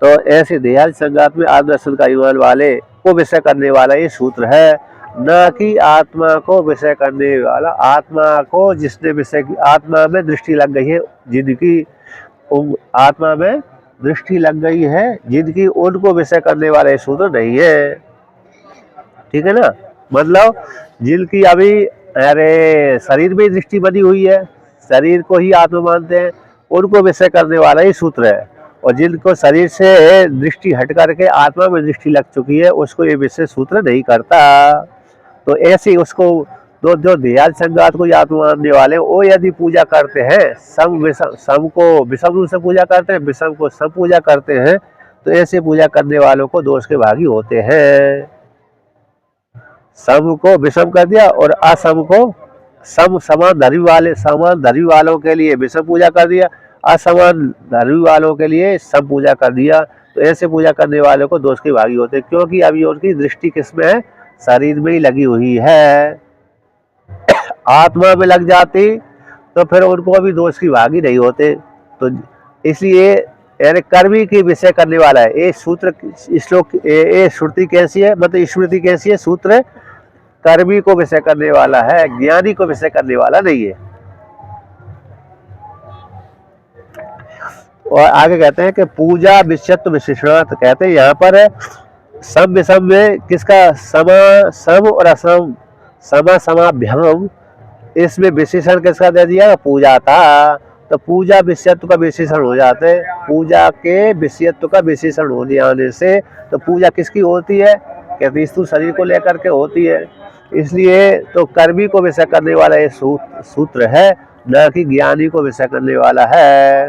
तो ऐसे देहादि संघात में आत्मदर्शन का अभिमान वाले को विषय करने वाला ये सूत्र है, न कि आत्मा को विषय करने वाला। आत्मा को जिसने विषय की, आत्मा में दृष्टि लग गई है जिनकी, आत्मा में दृष्टि लग गई है जिनकी, उनको विषय करने वाला ये सूत्र नहीं है। ठीक है ना, मतलब जिनकी अभी अरे शरीर में दृष्टि बनी हुई है, शरीर को ही आत्मा मानते हैं, उनको विषय करने वाला ही सूत्र है। और जिनको शरीर से दृष्टि हट करके आत्मा में दृष्टि लग चुकी है उसको ये विषय सूत्र नहीं करता। तो ऐसे उसको जो देहादि संघात को आत्मा मानने वाले, वो यदि पूजा करते हैं, सम को विषम रूप से पूजा करते हैं, विषम को सम पूजा करते हैं, तो ऐसे पूजा करने वालों को दोष के भागी होते हैं। सम को विषम कर दिया और असम को समान धर्मी वालों के लिए विषम पूजा कर दिया, असमान धर्मी वालों के लिए सम पूजा कर दिया, तो ऐसे पूजा करने वाले को दोष के भागी होते हैं, क्योंकि अभी उनकी दृष्टि किसमें है? शरीर में ही लगी हुई है। आत्मा में लग जाती तो फिर उनको अभी दोष की भागी नहीं होते। तो इसलिए यानी कर्मी की विषय करने वाला है। ये सूत्र श्लोक ये श्रुति कैसी है, मतलब स्मृति कैसी है? सूत्र कर्मी को विषय करने वाला है, ज्ञानी को विषय करने वाला नहीं है। और आगे कहते हैं कि पूजा विषयत्व विशेषणार्थ, कहते हैं यहाँ पर सम विषम में किसका सम और असम समाभ्याम, इसमें विशेषण किसका दे दिया? पूजा था। तो पूजा विषयत्व का विशेषण हो जाते, पूजा के विषयत्व का विशेषण हो जाने से तो पूजा किसकी होती है? कहते स्थूल शरीर को लेकर के होती है। इसलिए तो कर्मी को विषय करने वाला ये सूत्र है, न कि ज्ञानी को विषय करने वाला है।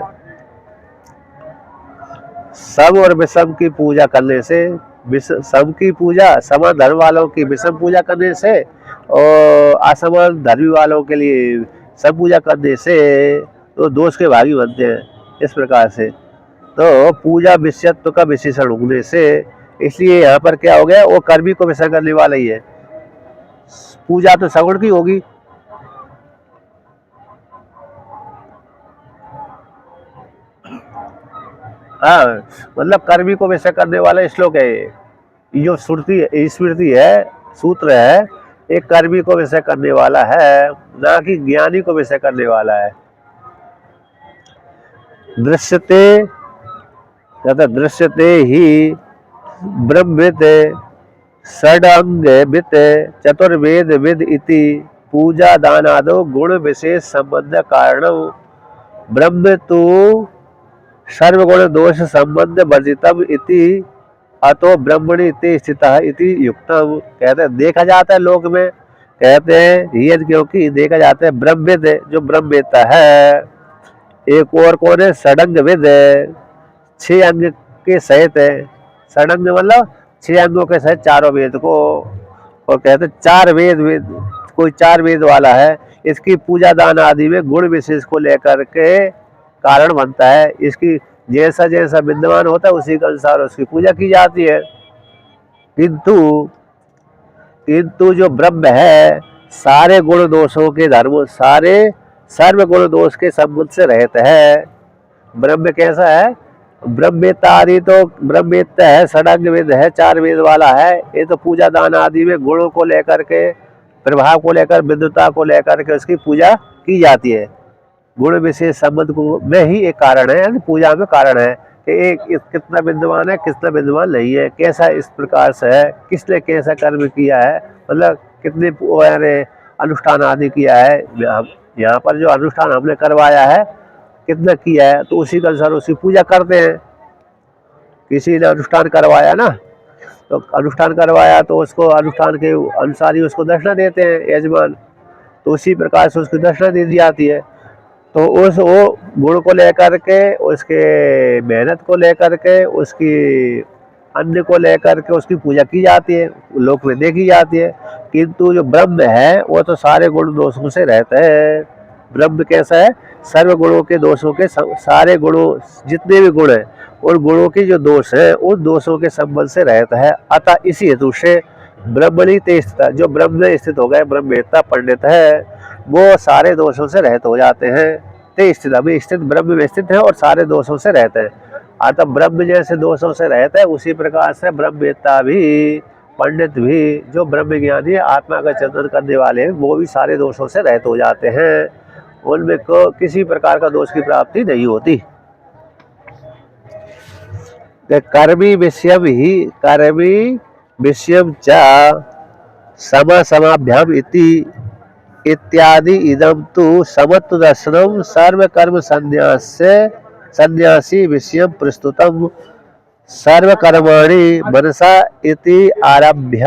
सम और विषम की पूजा करने से, सम की पूजा समान धर्म वालों की विषम पूजा करने से, और असमान धर्मी वालों के लिए सब पूजा करने से तो दोष के भागी बनते हैं। इस प्रकार से तो पूजा विषयत्व का विशेषण होने से, इसलिए यहाँ पर क्या हो गया? वो कर्मी को विषय करने वाला ही है। पूजा तो सगुण की होगी, हाँ, मतलब कर्मी को विषय करने वाला श्लोक है ये जो स्मृति है, सूत्र है, एक कर्मी को विषय करने वाला है, ना कि ज्ञानी को विषय करने वाला है। दृश्यते ही ब्रह्मविद षडंगविद चतुर्वेद विद इति पूजा दानादो गुण विशेष संबंध कारणम ब्रह्म तो सर्वगुण दोष संबंध वर्जितम इति अतो ब्रह्मणि ते स्थितः इति युक्तम। कहते हैं देखा जाता है लोक में, कहते हैं ये क्योंकि देखा जाता है ब्रह्मविद जो ब्रह्मवेत्ता है। एक और कौन है? षडंगविद, 6 अंग के सहित है। षडंग मतलब 6 अंगों के सहित चारों वेद को, और कहते हैं 4 वेद कोई 4 वेद वाला है। इसकी पूजा दान आदि में गुण विशेष को लेकर के कारण बनता है। इसकी जैसा जैसा विद्यमान होता है उसी के अनुसार उसकी पूजा की जाती है। किंतु जो ब्रह्म है सारे गुण दोषों के धर्मों, सारे सर्व गुण दोष के संबंध से रहता है। ब्रह्म कैसा है? ब्रह्मवेत्ता आदि तो ब्रह्मवेत्ता है, षडंग वेद है, 4 वेद वाला है। ये तो पूजा दान आदि में गुणों को लेकर के, प्रभाव को लेकर, विद्युता को लेकर के उसकी पूजा की जाती है। गुण विशेष संबंध को में ही एक कारण है, पूजा में कारण है कि एक कितना विद्यमान है, कितना विद्यमान नहीं है, कैसा इस प्रकार से है, किसने कैसा कर्म किया है, मतलब कितने अनुष्ठान आदि किया है। यहाँ पर जो अनुष्ठान हमने करवाया है कितना किया है, तो उसी के अनुसार उसकी पूजा करते हैं। किसी ने अनुष्ठान करवाया ना, तो अनुष्ठान करवाया तो उसको अनुष्ठान के अनुसार ही उसको दक्षिणा देते हैं यजमान, तो उसी प्रकार से उसकी दक्षिणा दी जाती है। तो उस वो गुण को लेकर के, उसके मेहनत को लेकर के, उसकी अन्न को लेकर के उसकी पूजा की जाती है, लोक में देखी जाती है। किंतु जो ब्रह्म है वो तो सारे गुण दोषों से रहता है। ब्रह्म कैसा है? सर्व गुणों के दोषों के, सारे गुणों जितने भी गुण हैं उन गुणों के जो दोष है उन दोषों के संबंध से रहता है। अतः इसी हेतु से ब्रह्मणि ते स्थित, जो ब्रह्म में स्थित हो गए, ब्रह्मवेत्ता पंडित है, वो सारे दोषों से रहित हो जाते हैं। ते स्थित, अभी स्थित ब्रह्म में स्थित है और सारे दोषों से रहते हैं। अतः ब्रह्म जैसे दोषों से रहता है उसी प्रकार से ब्रह्मवेत्ता भी, पंडित भी, जो ब्रह्म ज्ञानी आत्मा का चिंतन करने वाले हैं, वो भी सारे दोषों से रहित हो जाते हैं। उनमें को किसी प्रकार का दोष की प्राप्ति नहीं होती। कर्मी विषयम च समाभ्याम इत्यादि इदम तु समत्व दर्शनम सर्व कर्म संन्यासी विषयम प्रस्तुतम सर्व कर्माणि मनसा इति आरभ्य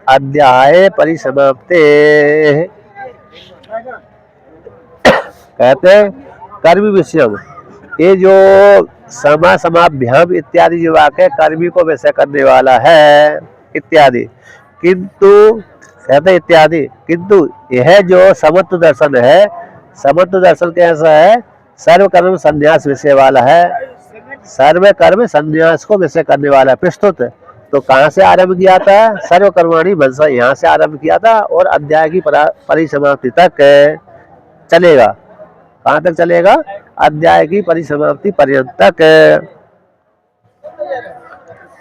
अध्याय परिसमाप्ते। कहते हैं कर्मी विषयम, ये जो समाभ्याम इत्यादि जो वाक्य कर्मी को विषय करने वाला है इत्यादि, किंतु कहते इत्यादि, किंतु यह जो समत्व दर्शन है, समत्व दर्शन कैसा है? सर्व कर्म संन्यास विषय वाला है। सर्व कर्म संन्यास को विषय करने वाला प्रस्तुत। तो कहाँ से आरंभ किया था? सर्व कर्माणि मनसा, यहाँ से आरंभ किया था और अध्याय की परिसमाप्ति तक चलेगा। कहाँ तक चलेगा? अध्याय की परिसमाप्ति पर्यंत तक।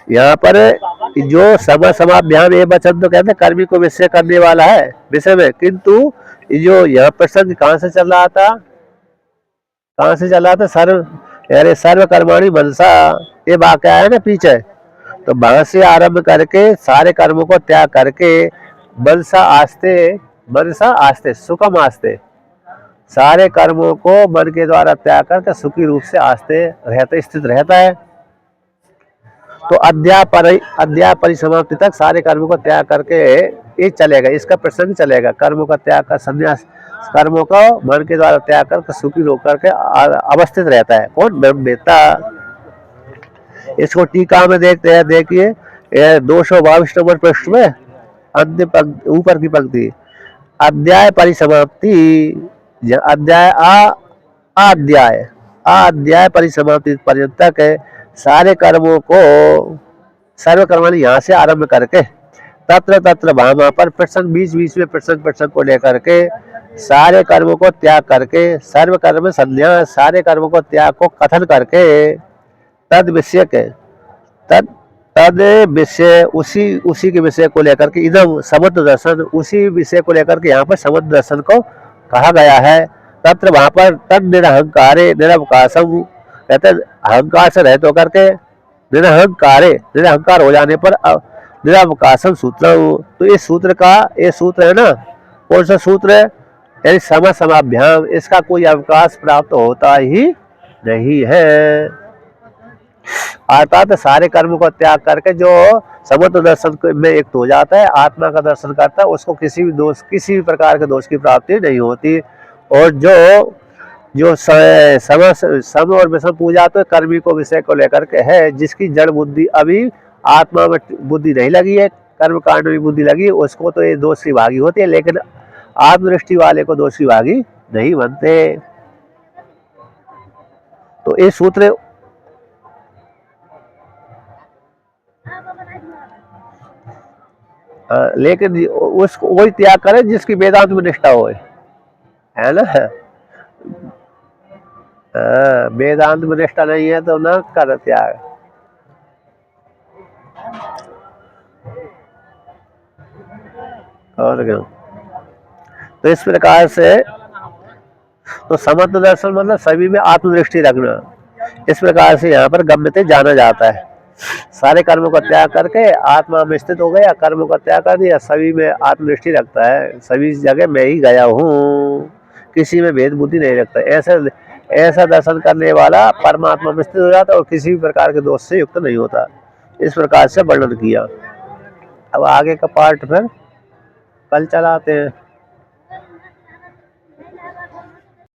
यहाँ पर जो समाभ्याम ये वचन तो कहते हैं कर्मी को विषय करने वाला है विषय में, किंतु जो यह प्रसंग कहाँ से चल रहा था? कहाँ से चल रहा था? सर्व कर्माणि मनसा, ये वाक्य है ना पीछे, तो वहां से आरंभ करके सारे कर्मों को त्याग करके मनसा आस्ते सुखम आस्ते, सारे कर्मों को मन के द्वारा त्याग करके सुखी रूप से आस्ते रहते स्थित रहता है। तो अध्याय परिसमाप्ति तक सारे कर्मों को त्याग करके ये चलेगा, इसका प्रसंग चलेगा। कर्मों का त्याग कर संन्यास, कर्मों को मन के द्वारा त्याग करके सुखी होकर के अवस्थित रहता है। कौन? ब्रह्मवेत्ता। इसको टीका में देखते हैं, देखिए 222 नंबर पृष्ठ में अंतिम ऊपर की पंक्ति, अध्याय परिसमाप्ति, अध्याय परिसमाप्ति पर्यंत तक सारे कर्मों को सर्व कर्माणि यहाँ से आरंभ करके तत्र तत्र वहां पर प्रसंग बीच बीच में प्रसंग को लेकर के सारे कर्मों को त्याग करके सर्व कर्म संन्यास, सारे कर्मों को त्याग को कथन करके तद विषय उसी के विषय को लेकर के इदम समुद्र दर्शन, उसी विषय को लेकर के यहाँ पर समुद्र दर्शन को कहा गया है। तत्र वहां पर तद निरहंकारे निरवकाशम, कहते अहंकार से रहित होकर के निरहंकार हो जाने पर निरवकाशम सूत्र। तो ये सूत्र है ना, कौन सा सूत्र है? यानी समाभ्याम, इसका कोई अवकाश प्राप्त होता ही नहीं है। अर्थात सारे कर्म को त्याग करके जो समुद्र दर्शन में एक हो जाता है, आत्मा का दर्शन करता है, उसको किसी भी प्रकार के दोष की प्राप्ति नहीं होती। और जो सम और विषम पूजा तो कर्मी को विषय को लेकर के है, जिसकी जड़ बुद्धि अभी आत्मा में बुद्धि नहीं लगी है, कर्म कांड में बुद्धि लगी, उसको तो ये दोष की भागी होती है, लेकिन आत्मदृष्टि वाले को दोष की भागी नहीं बनते। तो ये सूत्र लेकिन उसको वही त्याग करे जिसकी वेदांत में निष्ठा हो, है ना। वेदांत में निष्ठा नहीं है तो न कर त्याग। और क्या? तो इस प्रकार से तो समत्व दर्शन मतलब सभी में आत्मदृष्टि रखना, इस प्रकार से यहाँ पर गम्यते जाना जाता है। सारे कर्मों का त्याग करके आत्मा में स्थित हो गया, कर्मों का त्याग कर दिया, सभी में आत्मदृष्टि रखता है, सभी जगह मैं ही गया हूँ, किसी में भेद बुद्धि नहीं रखता। ऐसा दर्शन करने वाला परमात्मा में स्थित हो जाता है और किसी भी प्रकार के दोष से युक्त नहीं होता। इस प्रकार से वर्णन किया। अब आगे का पार्ट फिर कल चलाते हैं।